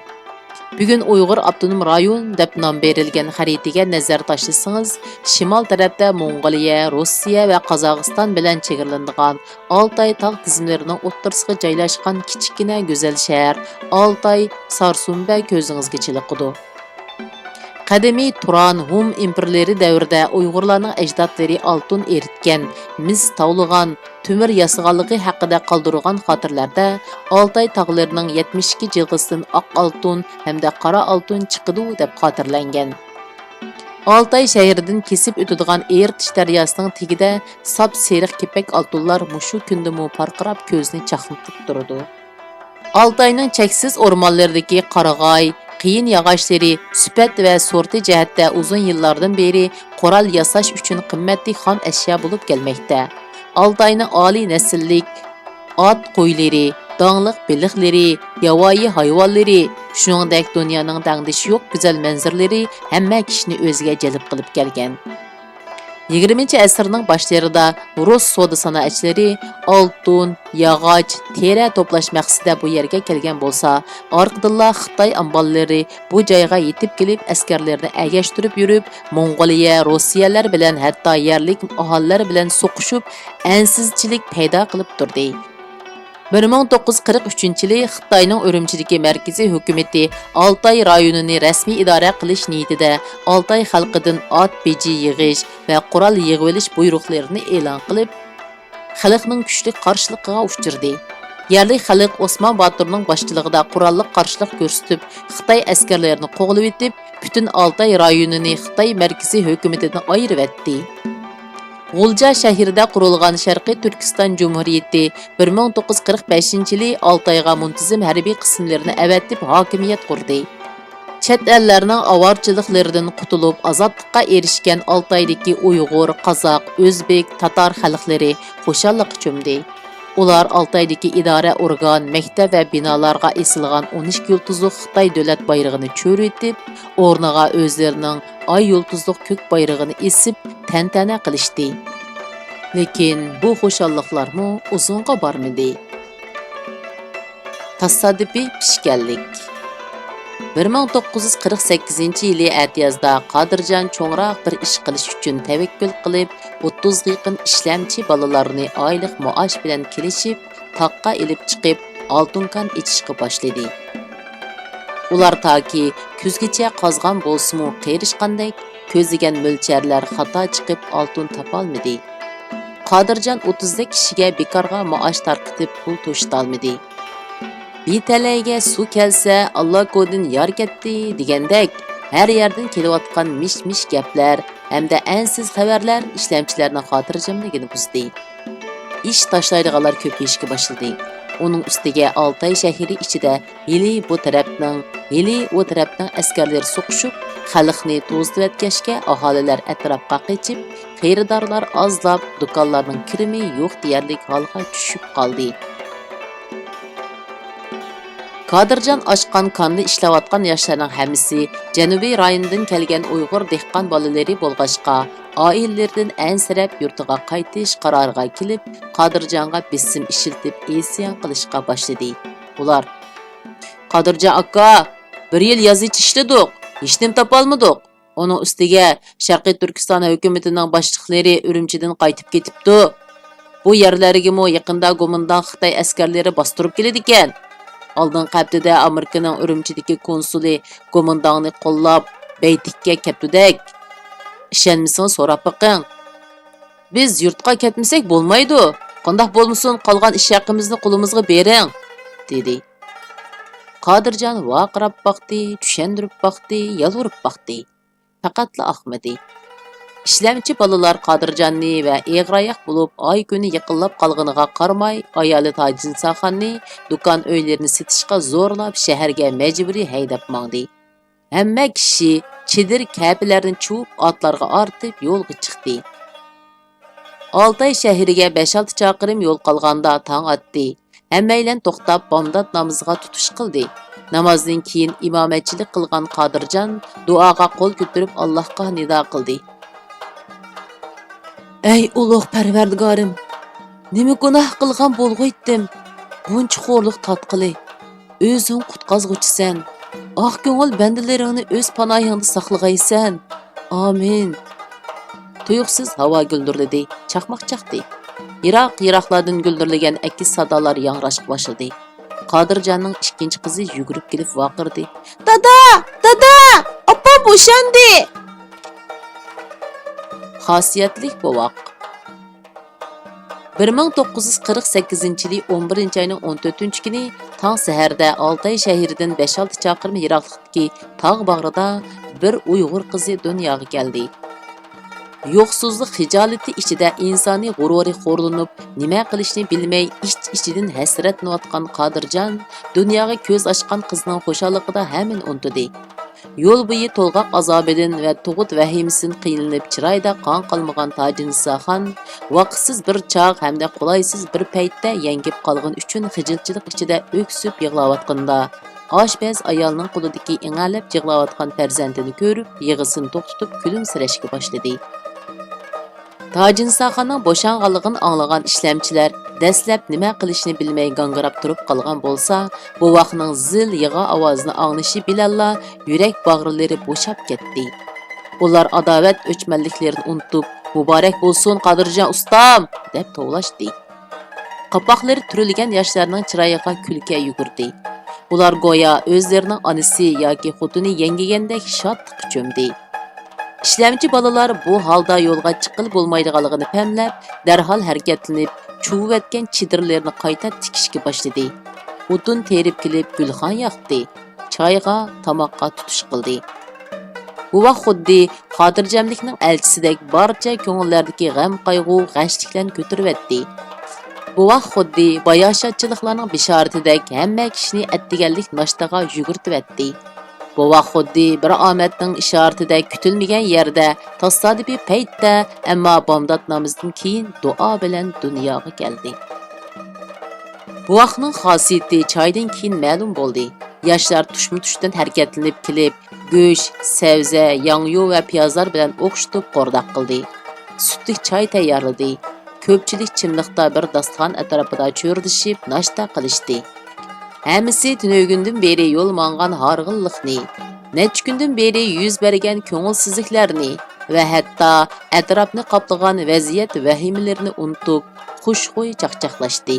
Bugun Uyg'ur Abdunum rayon deb nom berilgan xaritaga nazar tashlasangiz, shimol tarafda Mongoliya, Rossiya va Qozog'iston bilan chegaralangan Oltay tog' tizimlarining o'ttirisiga joylashgan kichikina go'zal shahar Oltay Sarsumba ko'zingizga chiliqidi. Qadimiy Turan, Hum imperatorlari davrida Uyg'urlarning ajdodlari oltin eritgan, mis tavlagan, temir yasig'anligi haqida qoldirilgan xotirlarda Oltay tog'larining 72 jilg'isidan oq oltin hamda qora oltin chiqidi deb xotirlangan. Oltay shahridan kesib o'tadigan Ertish daryosining tagida sap seriq kepak oltinlar mushu kunda parqirab ko'zni chaqnatib turadi. Oltayning cheksiz o'rmonlaridagi qarag'ay, qiyin yog'ochlari sifat va sorti jihatda uzun yillardan beri qoral yasash uchun qimmatli xom ashyo bo'lib kelmoqda. Oltayning oliy nasllik ot qo'ylari, donglik beliqlari, yovvoyi hayvonlari, shuningdek dunyoning tangdishi yo'q go'zal manzaralari hamma kishini o'ziga jalb qilib kelgan. 20-asrning boshlarida Rus savdo sanoatchilari oltin, yog'och, tera to'plash maqsadida bu yerga kelgan bo'lsa, orqadan Xitoy ambollari bu joyga yetib kelib askarlarni agashtirib yurib, Mongoliya, Rossiyalar bilan hatto yerlik aholilar bilan so'qishib, ansizchilik paydo qilib turdi. 1943-yili Xitoyning Urumchidagi markaziy hukumatı Oltay rayonini rasmiy idora qilish niyatida Oltay xalqidan ot beji yig'ish va qurol yig'ib olish buyruqlarini e'lon qilib, xalqning kuchli qarshiligiga uchirdi. Yerli xalq Osmon Boturning boshchiligida qurolli qarshilik ko'rsatib, Xitoy askarlarini qo'g'lab etib, butun Oltay rayonini Xitoy markaziy hukumatidan ayirib etdi. G'ulja shahrida qurilgan Sharqiy Turkiston Jumhuriyati 1945-yili Oltayga muntazam harbiy qismlarini avatib hokimiyat qurdi. Chet ellarning avorchiliklaridan qutulib ozodlikqa erishgan Oltaydagi Uyg'ur, Qozoq, O'zbek, Tatar xalqlari xushallik cho'mdi. Ular Oltaydagi idora organ, maktab va binolarga esilgan 12 yulduzli Xitoy davlat bayrog'ini cho'ritib, o'rniga o'zlarining ay yulduzli ko'k bayrog'ini esib, tantana qilishdi. Lekin bu xushalliklarmi uzunga bormadi. Tasodifiy pishganlik. 1948-yili atiyazda Qodirjon cho'ngroq bir ish qilish uchun tavakkul qilib, 30 ga yaqin ishlamchi bolalarni oylik maosh bilan kelishib, taqqa ilib chiqib, oltinkan ichishga boshladi. Ular toki kuzgacha qozg'on bo'lsa-mu qerishqandek, ko'zlagan mo'lcharlar xato chiqib oltin topolmadi. Qodirjon 30 kishiga bekorga maosh tarqitib pul to'shtolmadi. Betalayga suv kelsa, Alloh ko'din yor ketdi degandek, har yerdan kelayotgan mish-mish gaplar hamda ansiz xabarlar ishlamchilarning xotirjamligini buzdi. Ish tashlaydiganlar ko'payishga boshladi. Uning ustiga Oltay shahri ichida yili bu tarafning, yili u tarafning askarlari so'qishib, xalqni to'zitib o'tkashga aholilar atrofga qochib, xaridorlar ozlab, do'konlarning kirimi yo'q deyarlik holga tushib qoldi. Qodirjon ochgan konni ishlayotgan yoshlarning hammasi Janubiy rayondan kelgan Uyg'ur dehqon bolalari bo'lg'achqa, oilalaridan ansirab yurtiga qaytish qaroriga kelib, Qodirjonga bisim ishiltib, isyon qilishga boshladi. Ular Qadirjon aka, bir yil yozichi ishladik, hech nim topolmadik. Onun ustiga Sharqiy Turkiston hukumatining boshliqlari Urumchidan qaytib ketibdi. Bu yerlarga mo yaqinda Go'mindan Xitoy askarlari bostirib keladi ekan. Oldingi haftada Amerikaning Urumchidagi konsuli Go'mindonni qo'llab Beytikka ketdidak. Ishonmasangiz so'rab boqing. Biz yurtqa ketmasak bo'lmaydi. Qandoq bo'lmasin, qolgan ish haqimizni qo'limizga bering, dedi. Qadirjon vaqirab baqdi, tushundirib baqdi, yalvurib baqdi. Faqatla Ahmadi. İşlemçi balalar Qadirjonni va eg'rayoq bo'lib oy kuni yiqilib qolganiga qaramay, ayoli Tojinsaxonni do'kon uylarini sitishga zo'rlab shaharga majburiy haydab mangdi. Hamma kishi chidir kapilarni chuvib otlarga ortib yo'lga chiqdi. Oltay shahriga 5-6 chaqirim yo'l qolganda tong otdi. Hammaylar to'xtab bomdod namoziga tutish qildi. Namozdan keyin imomatchilik qilgan Qadirjon duoga qo'l ko'tarib Allohga nido qildi. Ey ulug' Parvardigorim, nima gunoh qilgan bo'lg'aydim? Buncha xo'rliq tatqili. O'zing qutqazg'uchisan. Oq ko'ngil bandalaringni o'z panohingda saqlag'aysan. Amin. Tuyuqsiz havo guldirdi, chaqmoq chaqdi. Yiroq-yiroqlardan guldirilgan akiz sadolar yangrashqa boshladi. Qadirjonning ikkinchi qizi yugurib kelib vaqirdi. Dada! Dada! Oppa bo'shandi! Xosiyatlik bovoq. 1948-yil 11-oyning 14-kuni tong saharda Oltay shahridan 5-6 chaqirim yiroqlikdagi tog' bag'rida bir Uyg'ur qizi dunyoga keldi. Yo'qsizlik hijolati ichida insoniy g'ururi xo'rlanib, nima qilishni bilmay ich-ichidan hasratlanayotgan Qadirjon dunyoga ko'z ochgan qizning xo'shalligida hamon untidi. Yo'l bo'yi to'lg'oq azobidan va tug'ut vahimasidan qiynalib chiroyda qon qolmagan Tojinsaxon vaqtsiz bir chog' hamda qulaysiz bir paytda yengib qolgan uchun xijilchilik ichida o'ksib yig'layotganda oshpaz ayolning qo'lidagi ingalab yig'layotgan farzandini ko'rib, yig'isini to'xtatib kulimsirashga boshladi. Tojinsaxonning bo'shanganligini anglagan ishlamchilar dastlab nima qilishni bilmay gangirab turib qolgan bo'lsa, bovoqning zil yig'a ovozini anglashi bilanla yurak bag'rilari bo'shab ketdi. Ular adovat o'chmanliklarini unutib, "Muborak bo'lsin Qadirjon ustam!" deb tovlashdi. Qapoqlari turilgan yoshlarning chiroyiga kulka yugurdi. Ular go'yo o'zlarining onasi yoki xotini yengigandek shodlik cho'mdi. İşlemci balalar bu halda yo'lga chiqil bo'lmaydiganligini pamlab, darhol harakatlanib, chuvib etgan chidirlarni qayta tikishga boshladi. O'tin terib kelib gulxon yoqdi. Choyga, tomoqqa tutish qildi. Bu vaqt xuddi xotirjamlikning elchisidek barcha ko'ngillardagi g'am, qayg'u, g'ashliklarni ko'tarib etdi. Bu vaqt xuddi bayoshatchiliklarning bishoratidek hamma kishini atdiganlik nashtaga yugurtib etdi. Bu vaqt xuddi bir omadning ishoratida kutilmagan yerda, tasodifiy paytda, ammo bomdod namozdan keyin duo bilan dunyoga keldi. Bu vaqtning xosiyati choydan keyin ma'lum bo'ldi. Yoshlar tushma-tushdan harakatlanib kelib, go'sht, sabzi, yong'yu va piyozlar bilan o'qishtirib qo'rdoq qildi. Sutlik choy tayyorladi. Ko'pchilik chimliqda bir dasturxon atrofida cho'rdishib, nashta qilishdi. Hammasi tunuygundan beri yo'l mangan harg'inlikni, necha kundan beri yuz bergan ko'ngilsizliklarni va hatto atrofni qoplagan vaziyat vahimalarini unutib, xushxuy chaqchaqlashdi.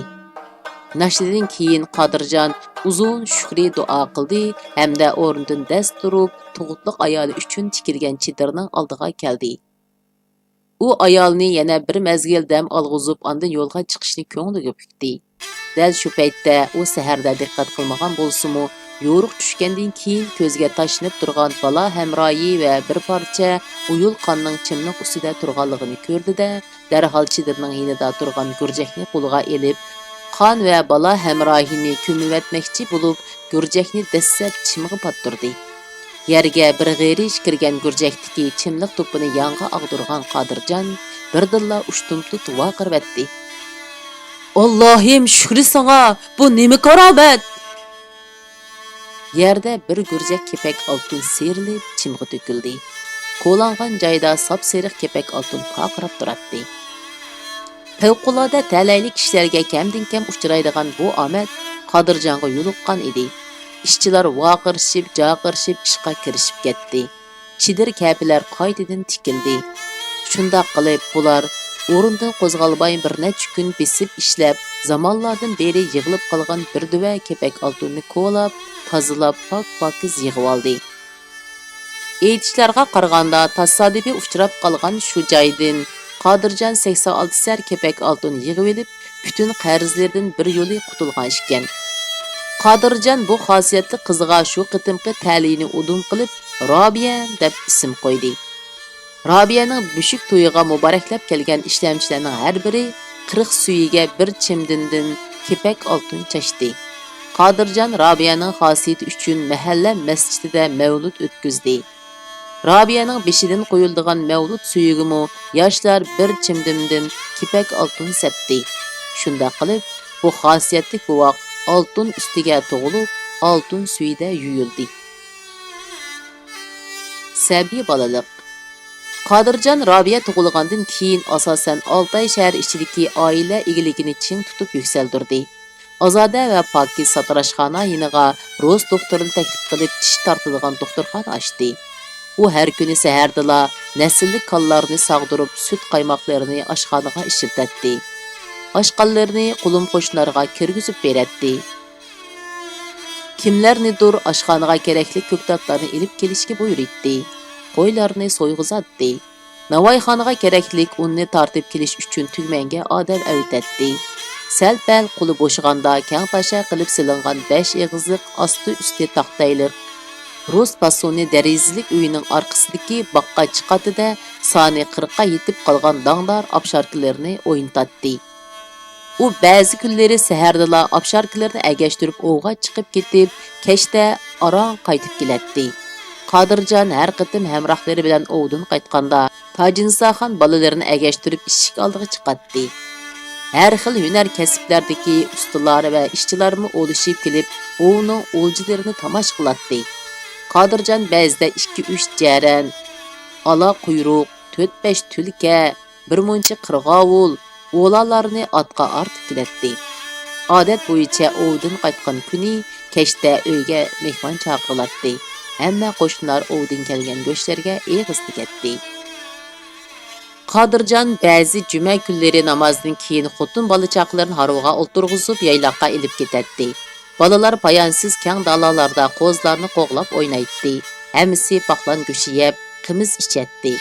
Nashridan keyin Qadirjon uzun shukri duo qildi hamda o'rnidan dast turib, tug'utliq ayoli uchun tikilgan chidirning oldiga keldi. U ayolni yana bir mezgil dam olg'izib, ondan yo'lga chiqishni ko'ngliga bukdi. Dal shu paytda u saharda diqqat qilmagan bo'lsa-mu, yo'ruq tushgandan keyin ko'zga tashlanib turgan bola hamroyi va bir parcha uyul qonning chimliq ustida turganligini ko'rdi-da, darhol chidirning yonida turgan gurjakni qo'liga elib, qon va bola hamroyini ko'mivatmoqchi bo'lib, gurjakni dassab chimg'i pattirdi. Yerga bir g'erish kirgan gurjakdagi chimliq to'pini yonga ag'dirgan Qadirjon birdilla ushtumtut vaqirvatdi. Allohim shukri sana, bu nima karomat? Yerda bir gurjak kepak oltin serilib, chimg'i to'kildi. Qo'langan joyda sap-seriq kepak oltin qaqrab turardi. Favqulodda talaylik kishilarga kamdan kam uchraydigan bu omad Qadirjonga yo'liqqan edi. ishchilar vaqirishib, jaqirishib ishqa kirishib ketdi. Chidir kapilar qaytadan tikildi. Shunda qilib bular o'rindan qo'zg'almay bir necha kun besib ishlab, zamonlardan beri yig'ilib qolgan bir duva kepak oltinni ko'lab, tozalab, pok-pokiz yig'ib oldi. Aytishlarga qaraganda tasodifiy uchrab qolgan shu joydan Qodirjon 86 sar kepak oltin yig'ib olib, bütün qarzlardan bir yo'li qutulgan ekan. Qodirjon bu xosiyatli qiziga shu qitimqi ta'lini udum qilib, Robiya deb ism qo'ydi. Robiyaning büshük to'yiga muboraklab kelgan ishlamchilarning har biri 40 suyiga bir chimdindan kepak oltin chashdi. Qodirjon Robiyaning xosiyati uchun mahalla masjidida mavlud o'tkazdi. Robiyaning beshidan qo'yiladigan mavlud suyigimi yoshlar bir chimdimdan kepak oltin sepdi. Shunda qilib bu xosiyatli buvoq oltin ustiga tug'ilib, oltin suyida yuyildi. Sabiy bolalik. Qodirjon Robiya tug'ilgandan keyin asosan Oltay shahar ichidagi oila egiligini ching tutib yuksaldirdi. Ozoda va pokiz satrashxona yiniga Rus doktorini taklif qilib tish tortilgan doktorxona ochdi. U har kuni sahardala naslli kollarni sog'dirib, sut qaymoqlarini oshxonaga ishlatdi. Oshqonlarni qulum qo'shnilarga kirgizib beradi. Kimlarnidir oshxonaga kerakli ko'ktatlarni ilib kelishga buyurdi. Qo'ylarni so'yg'izatdi. Navoiyxonaga kerakli unni tortib kelish uchun tugmanga odam avtatdi. Sal-pal quli bo'shig'anda kang tasha qilib silingan 5 eg'izliq osti usti taxtayliq Rus pasoni derizlik uyining orqasidagi boqqa chiqatida soni 40 ga yetib qolgan dangdar obsharkilarni o'yintatdi. U ba'zi kunlari sahardala obsharkilarni agashtirib ovga chiqib ketib, kechda aron qaytib keladi. Qodirjon har qitim hamrohlari bilan ovdan qaytganda Tojinsaxon bolalarini agashtirib eshik oldiga chiqatdi. Har xil hunar kasblardagi ustalar va ishchilarmi o'lishib kelib, ovning o'ljilarini tomosha qiladi. Qodirjon ba'zida 2-3 jaran, ala quyruq, 4-5 tulka, bir muncha qirg'ovul, o'g'lonlarni otga ortib keladi. Odat bo'yicha ovdan qaytgan kuni kechda uyga mehmon chaqiriladi. Hamma qo'shnilar ovdan kelgan go'shtlarga eg'iz tikatdi. Qodirjon ba'zi juma kunlari namozdan keyin xotin bola chaqlarni harvoga o'ltirg'izib yayloqqa ilib ketadi. Balalar payonsiz kang dalalarda qo'zlarni qo'g'lab o'ynaydi. Hammasi paqlan go'shi yeb, qimiz ichadi.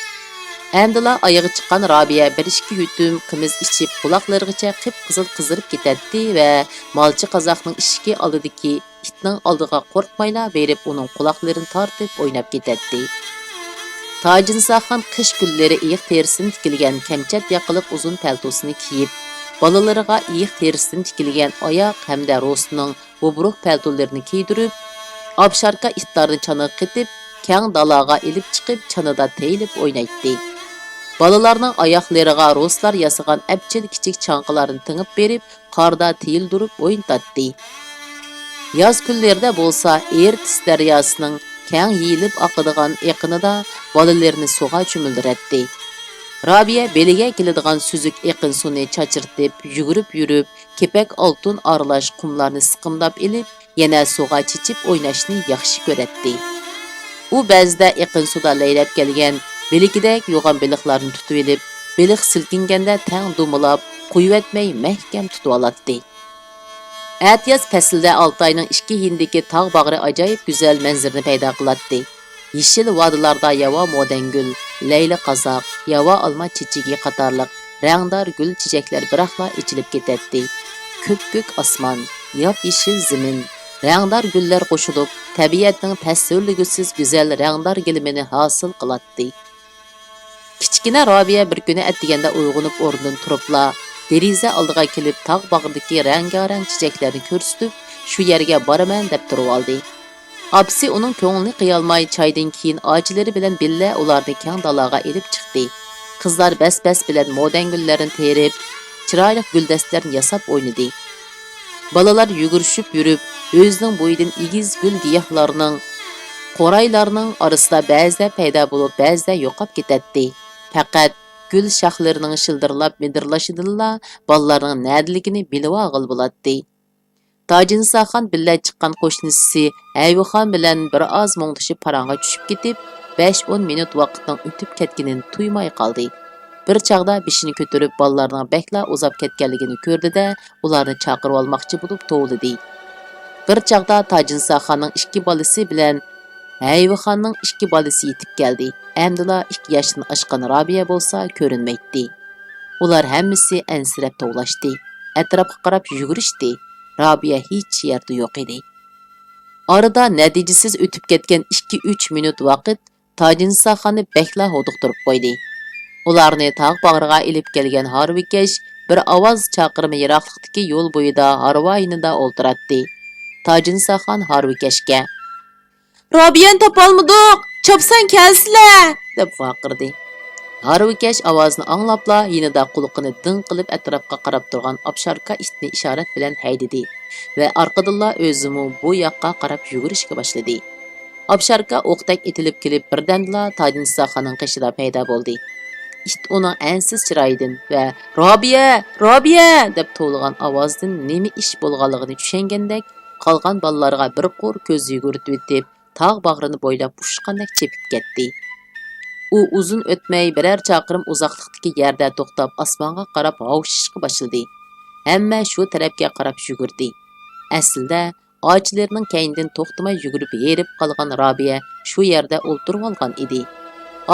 Әмділа ayığı chiqqan Robiya 1-2 yutum qimiz ichib quloqlarigacha qip-qizil qizirib ketadi va molchi qozoqning ishiki oldidagi itning oldiga qo'rqmayla berib uning quloqlarini tortib o'ynab ketadi. Tojinsaxon qish kunlari iyiq terisidan tikilgan kamchat yaqiliq uzun paltosini kiyib, bolalariga iyiq terisidan tikilgan oyoq hamda Rusning bobruq paltolarini kiydirib, obsharka itlarni chaniga qitib, kang dalaga ilib chiqib chanida teyilib o'ynaydi. Balalarning oyoqlariga ruslar yasagan apchil kichik chanqalarni tingib berib, qorda tiyildirib o'ynatdi. Yoz kunlarida bo'lsa, Ertis daryosining kang yeyilib oqadigan eqinida balalarni suvga cho'mildiradi. Robiya beliga keladigan suzuk eqin suvni chachirtib, yugurib yurib, kepak oltin aralash qumlarni siqimlab ilib, yana suvga chichib o'ynashni yaxshi ko'radi. U ba'zida eqin suvda laylab kelgan belikidek yo'g'on beliqlarni tutib olib, beliq silkinganda tang dumilab, qo'yvatmay mahkam tutib oladi. Atiyaz faslida Altayning ikki hindiki tog' bag'ri ajoyib go'zal manzarani paydo qiladi. Yeşil vadilarda yava modengül, leyli qazaq, yava alma çiçigi qatarlıq, rəngdar gül çiçekler biroqla içilib ketadi. Köp-kök asman, yap yeşil zimin, rəngdar güller qo'shilib, tabiatning tasvirligisiz go'zal rəngdar gilimini hosil qiladi. Kichkina Robiya bir kuni atdiganda uyg'onib o'rnidan turibla, deriza oldiga kelib tog' bag'ridagi rang-rang çiçeklarni ko'rsatib, shu yerga boraman deb turib oldi. Apsi uning ko'nglini qiyolmay choydan keyin ochilari bilan billa ularni kang dalaga elib chiqdi. Qizlar bas-bas bilan modangullarni terib, chiroyli guldastlarni yasab o'ynadi. Balalar yugurishib yurib, o'zining bo'yidan egiz gul giyohlarning, qoraylarning orasida ba'zida paydo bo'lib, ba'zida yo'qib ketadi. Faqat gul shoxlarining shildirlab midirlashidilla balalarning nadligini bilib olg'il bo'ladi. Tojinsaxon bilan chiqqan qo'shnisi Ayvixon bilan bir oz muңdishib paranga tushib ketib, 5-10 minut vaqtning o'tib ketganini tuymay qoldi. Bir chaqda beshini ko'tarib bolalarning bekla uzab ketganligini ko'rdi-da, ularni chaqirib olmoqchi bo'lib tovladi. Bir chaqda Tojinsaxonning 2 bolasi bilan Ayvixonning 2 bolasi yetib keldi. Әмділа 2 yaşdan aşqan Rabiya bolsa ko'rinmaydi. Ular hammasi ansirab tovlashdi. Atrofga qarab yugurishdi. Rabiya hech yerda yo'q edi. Arada natijasiz o'tib ketgan 2-3 minut vaqt Tojinsaxonni bekla hodiqtirib qo'ydi. Ularni tog' bag'riga ilib kelgan Harvikesh bir ovoz chaqirma yiroqlikdagi yo'l bo'yida harvoyinida o'ltiratdi. Tojinsaxon Harvikeshga "Robiyani topolmadik! Chopsan kelsizlar!" deb vaqirdi. Harvikesh ovozini anglabla yinida qulqini din qilib atrofga qarab turgan obsharka itni ishorat bilan haydidi va orqadanla o'zimi bu yoqqa qarab yugurishga boshladi. Obsharka o'qdak etilib kelib birdamla Tojinsaxonning qishida paydo bo'ldi. It uning ansiz chiroyidan va "Robiya, Robiya!" deb to'lg'an ovozdan nima ish bo'lganligini tushungandek, qolgan bolalarga bir qo'r ko'z yugurtib o'tib, tog' bag'rini bo'ylab ushqandek chepib ketdi. U uzun o'tmay biror chaqirim uzoqlikdagi yerda to'xtab osmonga qarab havshishga boshladi. Hamma shu tarafga qarab yugurdi. Aslida ochlarning kaynidan to'xtamay yugurib yerib qolgan Robiya shu yerda o'ltirib olgan edi.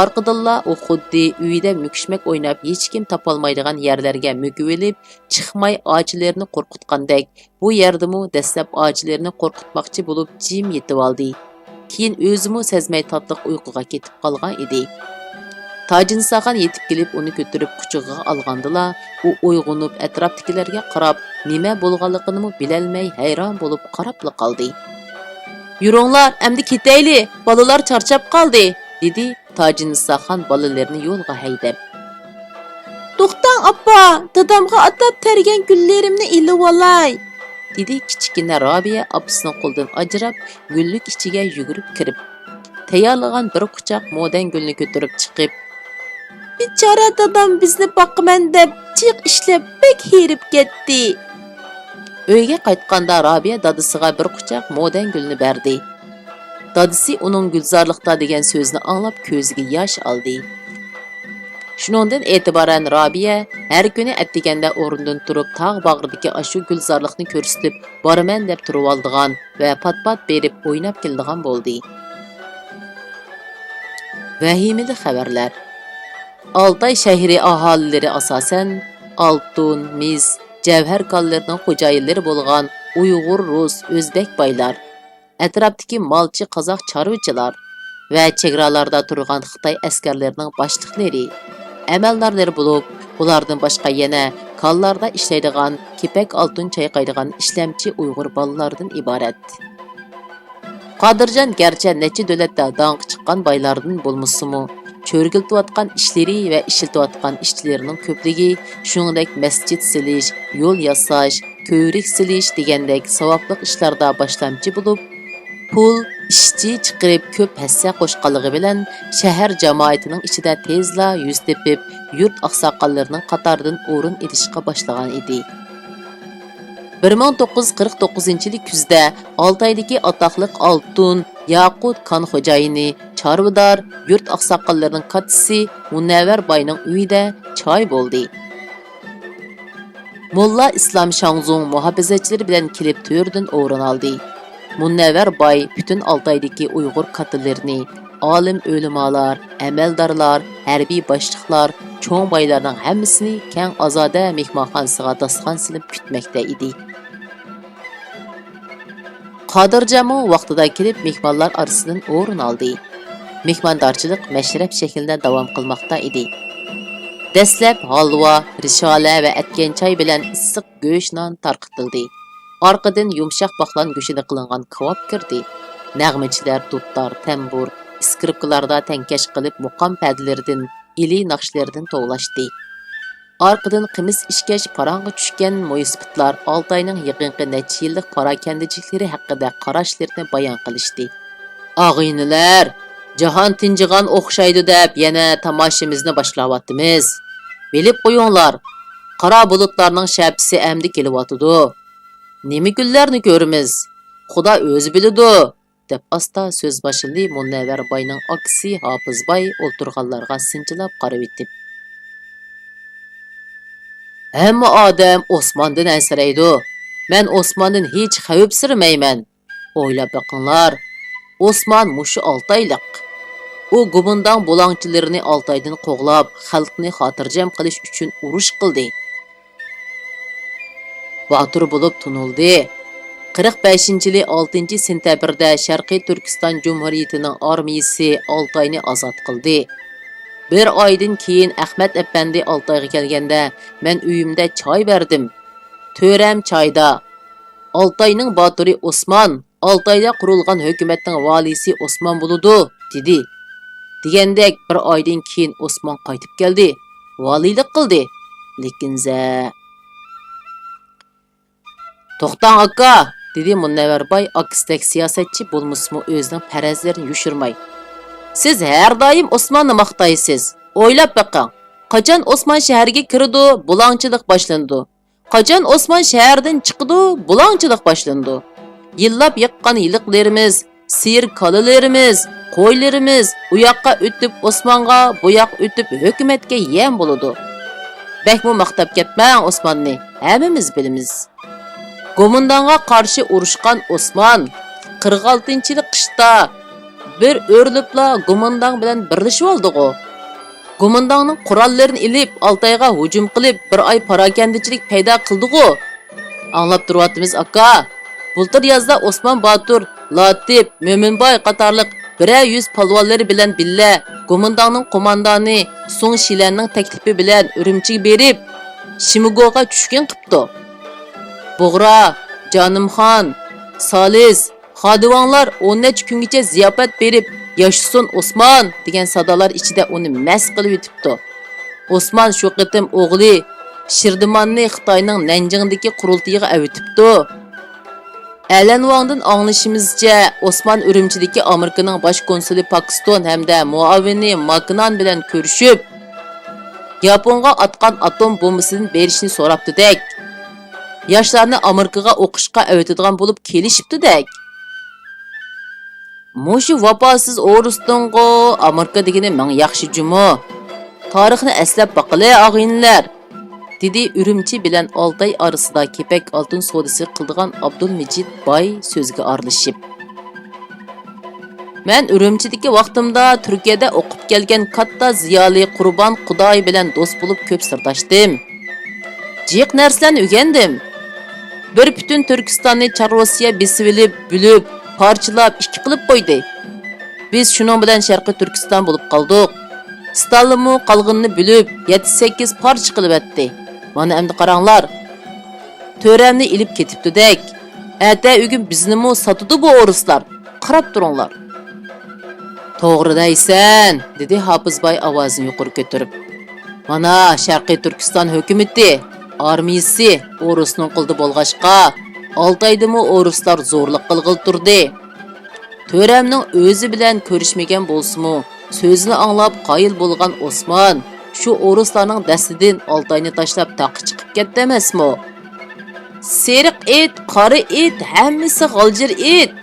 Orqadanla u xuddi uyida mukishmak o'ynab hech kim topolmaydigan yerlarga mukib olib, chiqmay ochlarni qo'rqitgandek, bu yerdimi dastlab ochlarni qo'rqitmoqchi bo'lib jim yetib oldi. Keyin o'zimi sezmay tatliq uyquga ketib qolgan edi. Tojinsaxon yetib kelib uni ko'tarib quchog'iga olgandila, u uyg'onib atrofdagilarga qarab, nima bo'lganligini bilolmay hayron bo'lib qarabla qoldi. "Yuringlar, endi ketayli, bolalar charchab qoldi", dedi Tojinsaxon bolalarini yo'lga haydab. "To'xtang, appa, dadamga atab tergan gullarimni ilib olay", dedi kichkina Robiya opasining qo'lidan ajrab, gullik ichiga yugurib kirib, tayyorlagan bir quchoq mo'dan gulni ko'tarib chiqib, "Bichora dadam bizni boqaman deb chiq ishlab bek herib ketdi." Uyga qaytganda Robiya dadasiga bir quchoq mo'dan gulni berdi. Dadasi uning gulzorlikda degan so'zni anglab ko'ziga yosh oldi. Shuningdan e'tiboran Robiya har kuni atdiganda o'rnidan turib tog' bag'ridagi ashu gulzorlikni ko'rsatib, boraman deb turib oldigan va pat-pat berib o'ynab keldigan bo'ldi. Vahimali xabarlar. Altay shahri aholilari asosan oltin, mis, javhar konlarining xo'jayinlari bo'lgan Uyg'ur, Rus, O'zbek boylar, atrofdagi molchi qozoq chorvachilar va chegaralarda turgan Xitoy askarlarining boshliqlari, amaldorlari bo'lib, ulardan boshqa yana konlarda ishlaydigan, kepak oltin chayqaydigan ishlamchi Uyg'ur bolalardan iborat. Qodirjon garchi necha davlatda dong chiqqan boylardan bo'lmasimi, cho'rgiltiyotgan ishlari va ishiltiyotgan ishchilarining ko'pligi, shuningdek masjid silish, yo'l yasash, ko'rik silish degandek savobli ishlarda boshlamchi bo'lib, pul, ishchi chiqarib ko'p hassa qo'shqanligi bilan shahar jamoatining ichida tezla yuz tepib, yurt oqsoqollarining qatoridan o'rin olishga boshlagan edi. 1949-yil kuzda Altaydagi atoqliq oltin, yaqut kon xo'jayini, chorvador, yurt oqsoqollarining kattasi Munavvar boyning uyida choy bo'ldi. Mulla Islom Shangzung muhofizatchilari bilan kelib to'rdan o'rin oldi. Munavvar boy bütün Altaydagi Uyg'ur kattalarini, olim o'limalar, amaldorlar, harbiy boshliqlar, cho'ng boylarning hammasini keng ozoda mehmonxonasiga dasturxon silib kutmoqda edi. Qodirjonmu vaqtida kelib mehmonlar orasidan o'rin oldi. Mehmondorchilik mashrab shaklida davom qilmoqda edi. Dastlab halva, rishola va atgan choy bilan issiq go'sht non tarqitildi. Orqadan yumshoq baqlan go'shida qilingan kavob kirdi. Nag'machilar dudlar, tambur, skripkalarda tankash qilib muqom padlaridan, ili naqshlardan tovlashdi. Orqadan qimis ishkash parang'i tushgan mo'yisbitlar Altayning yaqinqi necha yillik parakandachiliklari haqida qarashlarini bayon qilishdi. "Og'aynilar, jahon tinjigan o'xshaydi deb yana tomoshamizni boshlayapmiz. Bilib qo'yinglar, qora bulutlarning shapisi amdi kelyotidi. Nima kunlarni ko'rimiz? Xudo o'zi biladi, deb asta so'z boshladi Munavvar boyning akasi Hofizboy o'ltirganlarga sinchilab qarab etib. Hamma odam Osmondan ansiraydi. Men Osmondan hech xavfsiramayman. O'ylab boqinglar. Osmon mushu 6 oylik. U gumundang bulangchilarini 6 oydan qo'g'lab, xalqni xotirjam qilish uchun urush qildi. Batur bo'lib tunildi. 45-yili 6-sentyabrda Sharqiy Turkiston Jumhuriyatining armiyasi Oltoyni ozod qildi. Bir oydan keyin Ahmad Efendi Oltoyga kelganda men uyimda choy berdim. Töram choyda. Oltoyning baturi Osmon, Oltoyda qurilgan hukumatning valisi Osmon bo'ladi, dedi. Degandek bir oydan keyin Osmon qaytib keldi. Valilik qildi. Lekin To'xtang aka, dedi Munavvarboy akisdek siyosatchi bo'lmasmi o'zining farazlarini yushirmay. Siz har doim Osmonni maqtaysiz. O'ylab boqing. Qachon Osmon shaharga kirdi, bulangchilik boshlandi. Qachon Osmon shahardan chiqdi, bulangchilik boshlandi. Yillab yiqqan yiliqlarimiz, sir kalalarimiz, qo'ylarimiz u yoqqa o'tib Osmonga, bu yoq o'tib hukumatga yem bo'ladi. Bekmu maqtab ketmang Osmonni, hammamiz bilamiz. Gomundanga qarshi urushgan Osmon 46-yil qishda bir o'rlibla Gomundang bilan birlashib oldi-ku. Gomundangning qurollarini ilib Oltoyga hujum qilib bir oy parakandichilik paydo qildi-ku. Anglab turyapmiz aka. Bultir yozda Osmon Batur, Latif, Mo'minboy qatorliq 100 palvonlari bilan billa Gomundangning qo'mondoni So'ng Shilanning taklifi bilan Urumchiga berib, Shimigoga tushgan qipti. Bug'ra, Jonimxon, Solis, xodivonlar 10 kungacha ziyofat berib, "Yashsin Osmon" degan sadolar ichida uni mast qilib yutibdi. Osmon shu qitim o'g'li Shirdimonni Xitoyning Nanjingdagi qurultiyiga avitibdi. Alanvongdan anglashimizcha, Osmon Urumchidagi Amerikaning bosh konsuli Pokiston hamda muavini Maknan bilan ko'rishib, Yaponga atgan atom bombasidan berishni so'rabdi-dek. Yoshlarni Amerikaga o'qishga avitadigan bo'lib kelishibdi-dek. Mushu vafosiz o'ristongo Amerika degani men yaxshi jumo. Tarixni eslab baqili og'inlar, dedi Urumchi bilan Oltoy orasida kepak oltin sodisi qildigan Abdulmejid boy so'zga aralashib. Men Urumchidagi vaqtimda Turkiyada o'qib kelgan katta ziyoli Qurbon Xudoy bilan do'st bo'lib ko'p sirdashdim. Jiq narsalarni o'rgandim. Bir bütün Türkistonni Chorvasiya besib bilib, parchalab ikki qilib qo'ydi. Biz shuning bilan Sharqiy Turkiston bo'lib qoldik. Stalinmi qolg'inni bilib 7-8 parcha qilib etdi. Mana endi qaranglar. Töramni ilib ketibdi-dek. Ata ugun biznimi sotdi bu o'rislar. Qarab turinglar. To'g'ri deysan, dedi Hofizboy ovozini yuqori ko'tarib. Mana Sharqiy Turkiston hukumati armiyasi o'risning qildi bo'lg'ashqa, 6 oydimi o'rislar zo'rlik qilg'il turdi. Töramning o'zi bilan ko'rishmagan bo'lsa-mu, so'zini anglab qoyil bo'lgan Osmon shu o'rislarning dastidan 6 oyni tashlab taqi chiqib ketdi emasmi? Seriq it, qori it, hammasi g'aljir it,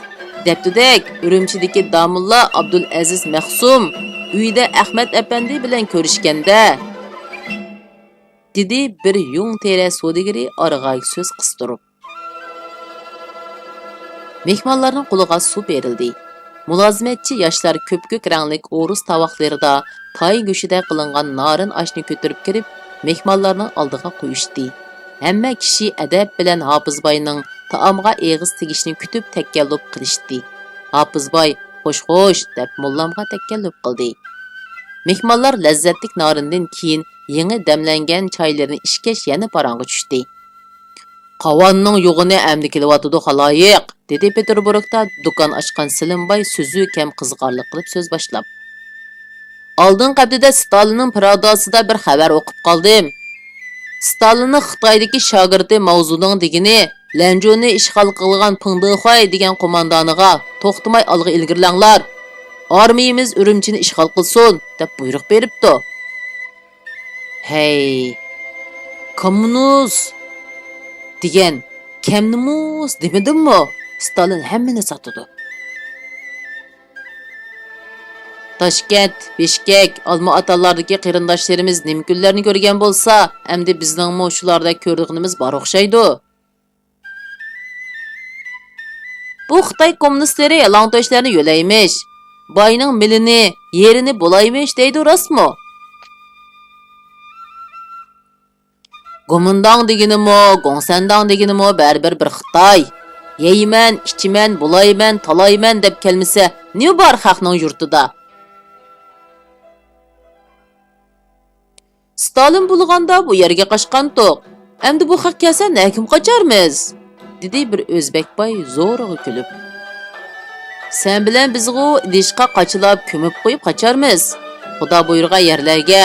debdi-dek Urumchidagi Damulla Abdul Aziz Mahsum uyida Ahmad Efendi bilan ko'rishganda, dedi bir yung teri sodigiri oraga so'z qistirib. Mehmonlarning qo'liga suv berildi. Mulozimatchi yoshlar ko'p-ko'k ranglik o'rus tavoqlarida tay go'shida qilingan narin oshni ko'tarib kirib, mehmonlarning oldiga qo'yishdi. Hamma kishi adab bilan Hofizboyning taomga eg'iz tegishini kutib takkallub qilishdi. Hofizboy "Xo'sh" deb mullamga takkallub qildi. Mehmonlar lazzatlik narindan keyin yangi damlangan choylarni ishkash yana parangga tushdi. "Qovonning yo'g'ini amdi kelyotdi xaloyiq", dedi Peterburgda do'kon ochgan Silimboy so'zi kam qiziqarli qilib so'z boshlab. "Oldin qabdida Stalinning Pradasida bir xabar o'qib qoldim. Stalinning Xitoydagi shogirdi mavzuning degini Lanjoni ishg'ol qilgan Pingdixoy degan qo'mondoniga to'xtamay olg'a ilgirlanglar. Armiyamiz Urumchini ishg'ol qilsin" deb buyruq beribdi. "Hey, kommunist degan Kemnimus demedimmi? Stalin hammani sotadi. Toshkent, Bishkek, Olma-Otalardagi qarindoshlarimiz nima kunlarni ko'rgan bo'lsa, endi bizningmi shularda ko'rganimiz bor o'xshaydi. Bu Xitoy kommunistlari yalangtoshlarni yo'laymish. Boyning milini, yerini bo'laymish deydi rostmi? Gomindang deganimi, Gongsandang deganimi baribir bir Xitoy. Yeyman, ichiman, bo'layman, talayman deb kelmasa, ne bor xalqning yurtida? Stalin bo'lganda bu yerga qochgan to'q. Endi bu haq kelsa, kim qocharmiz? Dedi bir o'zbek boy zo'rg'a kulib. Sen bilan bizg'u idishqa qochilab, ko'mib qo'yib qocharmiz. Xudo buyurgan yerlarga.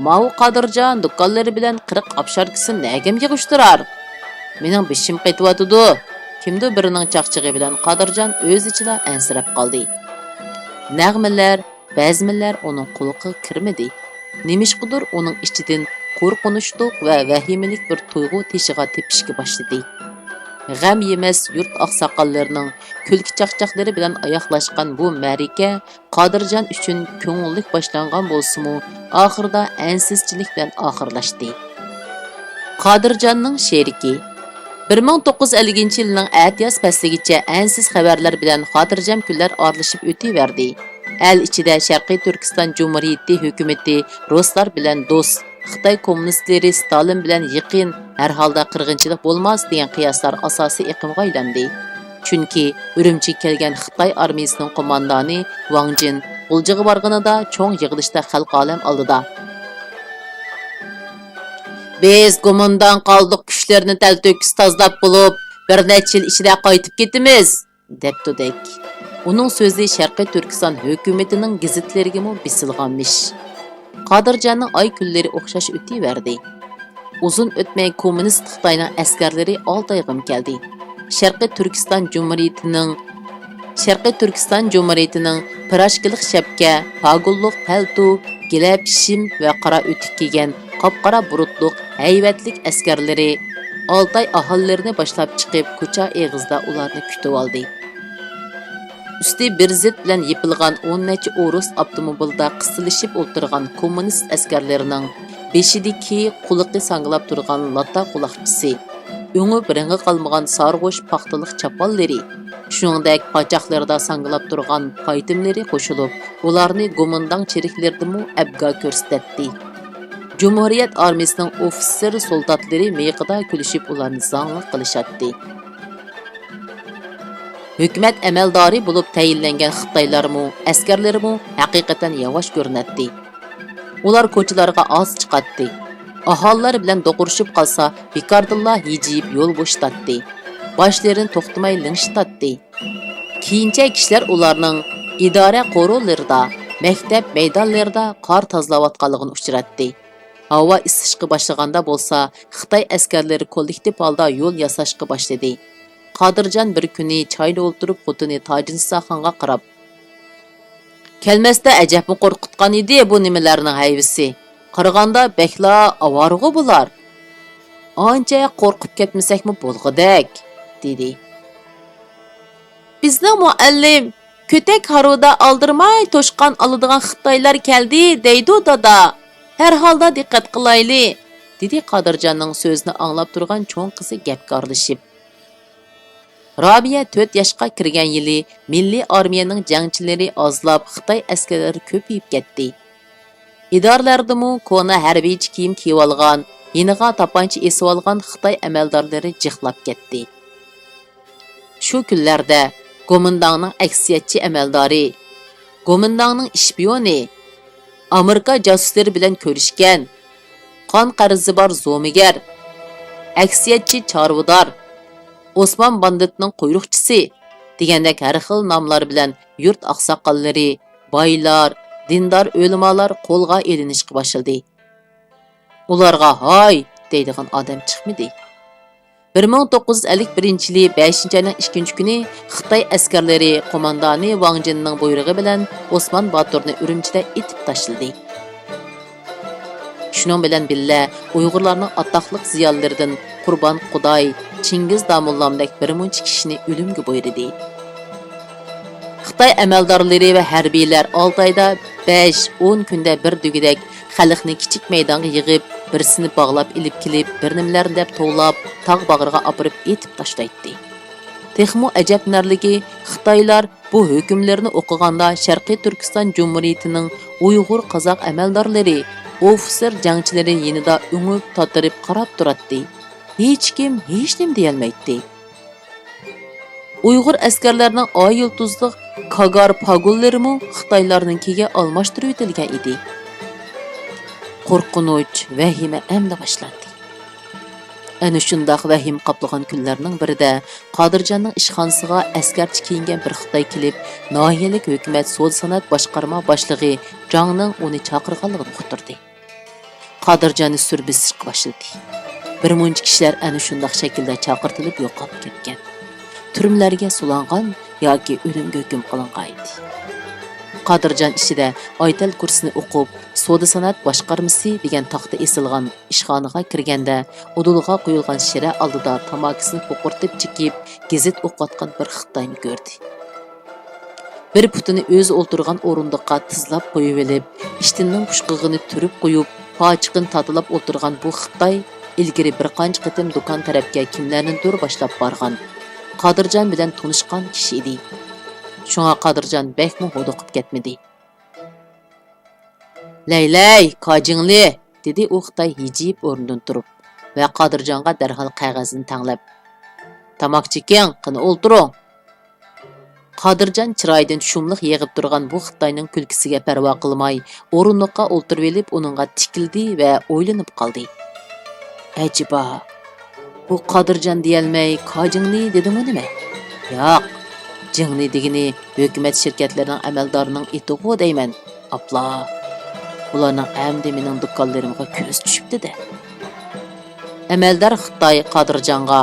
Mau Qodirjon do'konlari bilan 40 obsharkisini nagam yig'ishtirar. Mening bishim qaytyotidi. Kimdir birining chaqchig'i bilan Qodirjon o'z ichida ansirab qoldi. Nag'malar, bazmlar uning quloqiga kirmadi. Nemishqidir uning ichidan qo'rqinchliq va vahimalik bir tuyg'u teshig'a tepishga boshladi. G'am yemas yurt oqsoqollarining kulki chaqchaqlari bilan oyoqlashgan bu ma'raka Qodirjon uchun ko'ngillik boshlangan bo'lsa-mu, oxirida ansizchilik bilan oxirlashdi. Qodirjonning sheriki 1950-yilning atiyaz fasligacha ansiz xabarlar bilan xotirjam kunlar orlashib o'taverdi. El ichida Sharqiy Turkiston Jumhuriyati hukumati ruslar bilan do'st, Xitoy kommunistlari Stalin bilan yaqin, har holda qirg'inchilik bo'lmas degan qiyoslar asosiy iqimga aylandi. Chunki Urumchiga kelgan Xitoy armiyasining qo'mondoni Wang Jin G'uljiga borganida cho'ng yig'ilishda xalq olam oldida biz qo'mondan qoldiq kuchlarni talto'kis tozlab bo'lib, bir necha yil ichida qaytib ketamiz, debdi-dek. Uning so'zi Sharqiy Turkiston hukumatining gazetlariga mo bisilganmish. Qodirjonning oy kunlari o'xshash o'taverdi. Uzun o'tmay kommunist Xitoyning askarlari Oltoyga keldi. Sharqiy Turkiston Jumhuriyatining pirashkilik shapka, pagulluq palto, gilab shim va qora o'tik kiygan qop-qora burutliq hayvatlik askarlari Oltoy aholilarini boshlab chiqib, ko'cha eg'izda ularni kutib oldi. Üstü bir zit bilan yepilgan 10 necha Urus avtomobilda qisilishib o'tirgan kommunist askarlarining beshidagi quliqi sanglab turgan latta quloqchisi, o'ngi biringa qolmagan sarg'osh paxtaliq chapallari, shuningdek qochoqlarda sanglab turgan paytimlari qo'shilib, ularni Gomindang cheriklaridimi abga ko'rsatdi. Cumhuriyet armiyasining ofitser soldatlari meqida kulishib ularni zanglik qilishatdi. Hükümet əməldari bo'lib tayinlangan Xitoylarmı, askarlarmı haqiqatan yavaş ko'rinadi. Ular ko'chalarga oz chiqatdi. Aholilar bilan do'qurishib qolsa, bekardilla yejib yo'l bo'shatdi. Boshlarini to'xtamay lingshatdi. Keyincha kishilar ularning idora qo'rovlarida, maktab maydonlarida qor tozlayotganligini uchratdi. Havo isishga boshlaganda bo'lsa, Xitoy askarlari kollektiv holda yo'l yasashga boshladi. Qodirjon bir kuni choyda o'tirib xotini Tojinsaxonga qarab, "Kelmasda ajabmi qo'rqitgan edi bu nimalarning hayvisi. Qaraganda bekla avorg'u bular. Ancha qo'rqib ketmasakmi bo'lg'idek", dedi. "Bizning muallim ko'tak haruda oldirmay to'shqan oladigan Xitoylar keldi, deydi dada. Har holda diqqat qilayli", dedi Qodirjonning so'zini anglab turgan cho'ng qizi gapga aralashib. Rabiya 4 yoshga kirgan yili milliy armiyaning jangchilari ozlab, Xitoy askarlari ko'payib ketdi. Idoralardimi kona harbiy kiyim kiyib olgan, yeniga tapancha esib olgan Xitoy amaldorlari jixlab ketdi. Shu kunlarda Gomindangning aksiyatchi amaldori, Gomindangning ishpiyoni, Amerika jasuslari bilan ko'rishgan, qon qarzi bor zo'migar, aksiyatchi chorvador, Osman banditning quyruqchisi degandek har xil nomlar bilan yurt oqsoqollari, boylar, dindor o'limalar qo'lga elinishga boshladi. Ularga "Hay" deydigan odam chiqmadi. 1951-yili 5-oyning 2-kuni Xitoy askarlari qo'mondoni Wang Jinning buyrug'i bilan Osman Boturni Urumchida etib tashladi. Shuning bilan birga Uyg'urlarning atoqliq ziyolilaridan Qurbon Xudoy, Chingiz Damullamdek bir muncha kishini o'limga buyurdi. Xitoy amaldorlari va harbiylar 6 oyda 5-10 kunda bir dugidek xalqni kichik maydonga yig'ib, birsini bog'lab ilib kelib, bir nimalar deb to'lab, tog' bag'riga opirib etib tashlaydi. Texmo ajabnarligi Xitoylar bu hukmlarni o'qiganda Sharqiy Turkiston Jumhuriyatining Uyg'ur qozoq amaldorlari, ofitser jangchilari yanida o'ngib totirib qarab turadi. Hech kim hech nim deyolmaydi. Uyg'ur askarlarining oy yulduzliq Kagar pagullarimi Xitoylarninkiga almashtirib etilgan edi. Qo'rqinch, vahima endi boshlandi. Ana shundaq vahim qoplagan kunlarning birida Qodirjonning ishxonasiga askarcha kiyingan bir Xitoy kelib, noyalik hukumat so'z san'at boshqarma boshlig'i Jangning uni chaqirganligini uqtirdi. Qodirjonni surbisish boshladi. Bir muncha kishilar ana shundaq shaklda chaqirtilib yo'qolib ketgan. Turmlarga sulangan yoki o'limga hukm qilingan edi. Qodirjon ishida Oytal kursini o'qib, Soda san'at boshqarmasi degan taxta esilgan ishxonaga kirganda, udulga qo'yilgan shira oldida tamakisini qo'qirtib chekib, gazet o'qiyotgan bir Xitoyni ko'rdi. Bir putini o'zi o'ltirgan o'rindiqqa tizlab qo'yib olib, ishtinning pushqig'ini turib qo'yib, pochiqin tatilab o'tirgan bu Xitoy ilgari bir qancha qitim do'kon tarafga kimlarnidir boshlab borgan. Qodirjon bilan tanishgan kishi edi. Shunga Qodirjon bekmi huduqib ketmadi. "Laylay, kojingli", dedi u Xitoy hijib o'rnidan turib va Qodirjonga darhol qog'ozni tanglab, "Tamoq cheking, qani o'ltiring." Qodirjon chiroyidan shumliq yig'ib turgan bu Xitoyning kulkisiga parvo qilmay, o'rindiqqa o'ltirib olib, uningga tikildi va o'ylanib qoldi. Ajiba, bu Qodirjon deyolmay, kojingli dedimi nima? Yo'q, jingli degini hukumat shirkatlarining amaldorining etiqo deyman. Apla. Ularning amdi mening do'konlarimga ko'z tushibdi-da. Amaldor Xitoy Qodirjonga,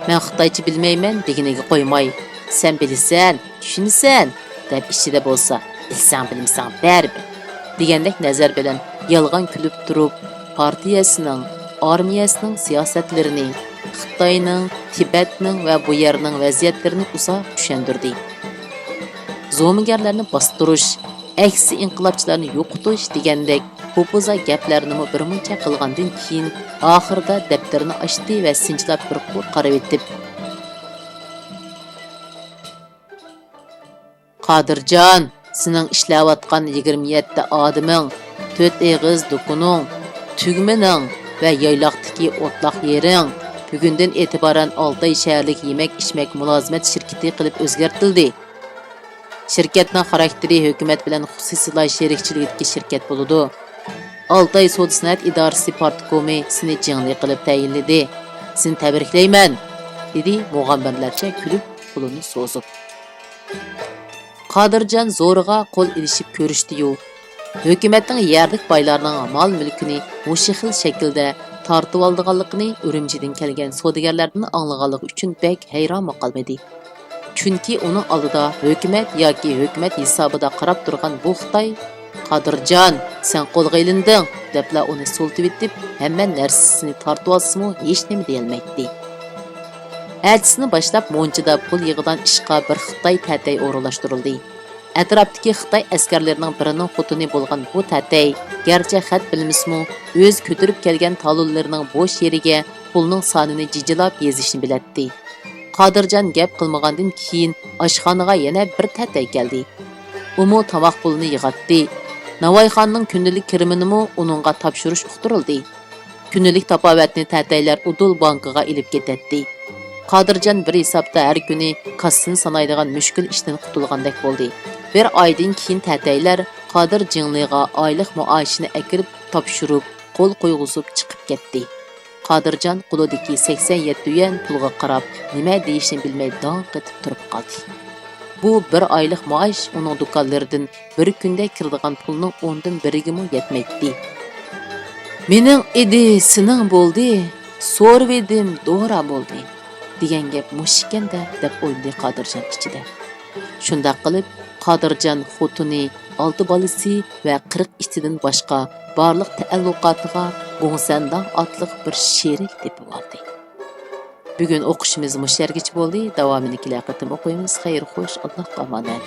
"Men Xitoycha bilmayman" deginiga qo'ymay, "Sen bilsan, tushunsan" deb ichida bo'lsa, "Bilsan, bilmasan, baribir" degandek nazar bilan yolg'on kulib turib, partiyasining, armiyasining siyosatlarini, Xitoyning, Tibetning va bu yerning vaziyatlarini uzoq tushundirdi. Zo'migarlarni bostirish, aksi inqilobchilarni yo'qotish degandek po'piza gaplarni bir muncha qilgandan keyin oxirida daftarini ochdi va sinchilab bir qo'r qarab etib, "Qodirjon, sening ishlayotgan 27 odaming, 4 eg'iz do'koning, tugmining va yayloqdagi o'tloq yering bugundan e'tiboran Oltay shaharlik yemak-ichmak mulozimat shirkati qilib o'zgartirildi. Shirkatning xarakteri hukumat bilan xususiy sherikchilikdagi shirkat bo'ladi. Oltay Soda san'at idorasi partkomi seni jingli qilib tayinladi. Seni tabriklayman", dedi mug'ambirlarcha kulib qo'lini so'zib. Qodirjon zo'riga qo'l ilishib ko'rishdi-yu, hukumatning yerlik boylarning mol mulkini o'sha xil shaklda tortib olganligini Urumchidan kelgan savdogarlardan anglaganligi uchun bek hayron qolmadi. Chunki uning oldida hukumat yoki hukumat hisobida qarab turgan bu Xitoy, "Qodirjon, sen qo'lga ilinding" debla uni so'ltib etib, hamma narsasini tortib olsa-mu hech nima deyolmaydi. Elchisini boshlab Monchida pul yig'idan ishqa bir Xitoy tatay o'rinlashtirildi. Atrofdagi Xitoy askarlarining birining xotini bo'lgan bu tatay, garchi xat bilmasmi, o'z ko'tirib kelgan talonlarining bo'sh yeriga pulning sonini jijilab yozishni biladi. Qodirjon gap qilmagandan keyin oshxonaga yana bir tatay keldi. Umu tomoq pulini yig'atdi. Navoiyxonning kundalik kirimini uningga topshirish uqtirildi. Kundalik tapovatni tataylar Udul bankiga ilib ketadi. Qodirjon bir hisobda har kuni kassani sanaydigan mushkul ishdan qutulgandek bo'ldi. Bir oydan keyin tataylar Qodir jingliga oylik maoshini akirib topshirib, qo'l qo'yg'izib chiqib ketdi. Qodirjon qo'lidagi 87 yuan pulga qarab, nima deyishni bilmay dong qetib turib qoldi. Bu bir oylik maosh uning do'konlaridan bir kunda kiradigan pulning 10dan biriga yetmaydi. "Mening edi, sening bo'ldi, so'rvedim, do'ra bo'ldi" degan gap mushkanda deb o'yladi Qodirjon ichida. Shunda qilib Qodirjon xotini, 6 bolasi va 40 itidan boshqa barliq ta'alluqotiga G'o'sandon otliq bir sherik deb oldi. Bugün o'qishimiz mush yergacha bo'ldi. Davomini kelar qatim o'qiymiz. Xayr, xo'sh, Allohga omonat.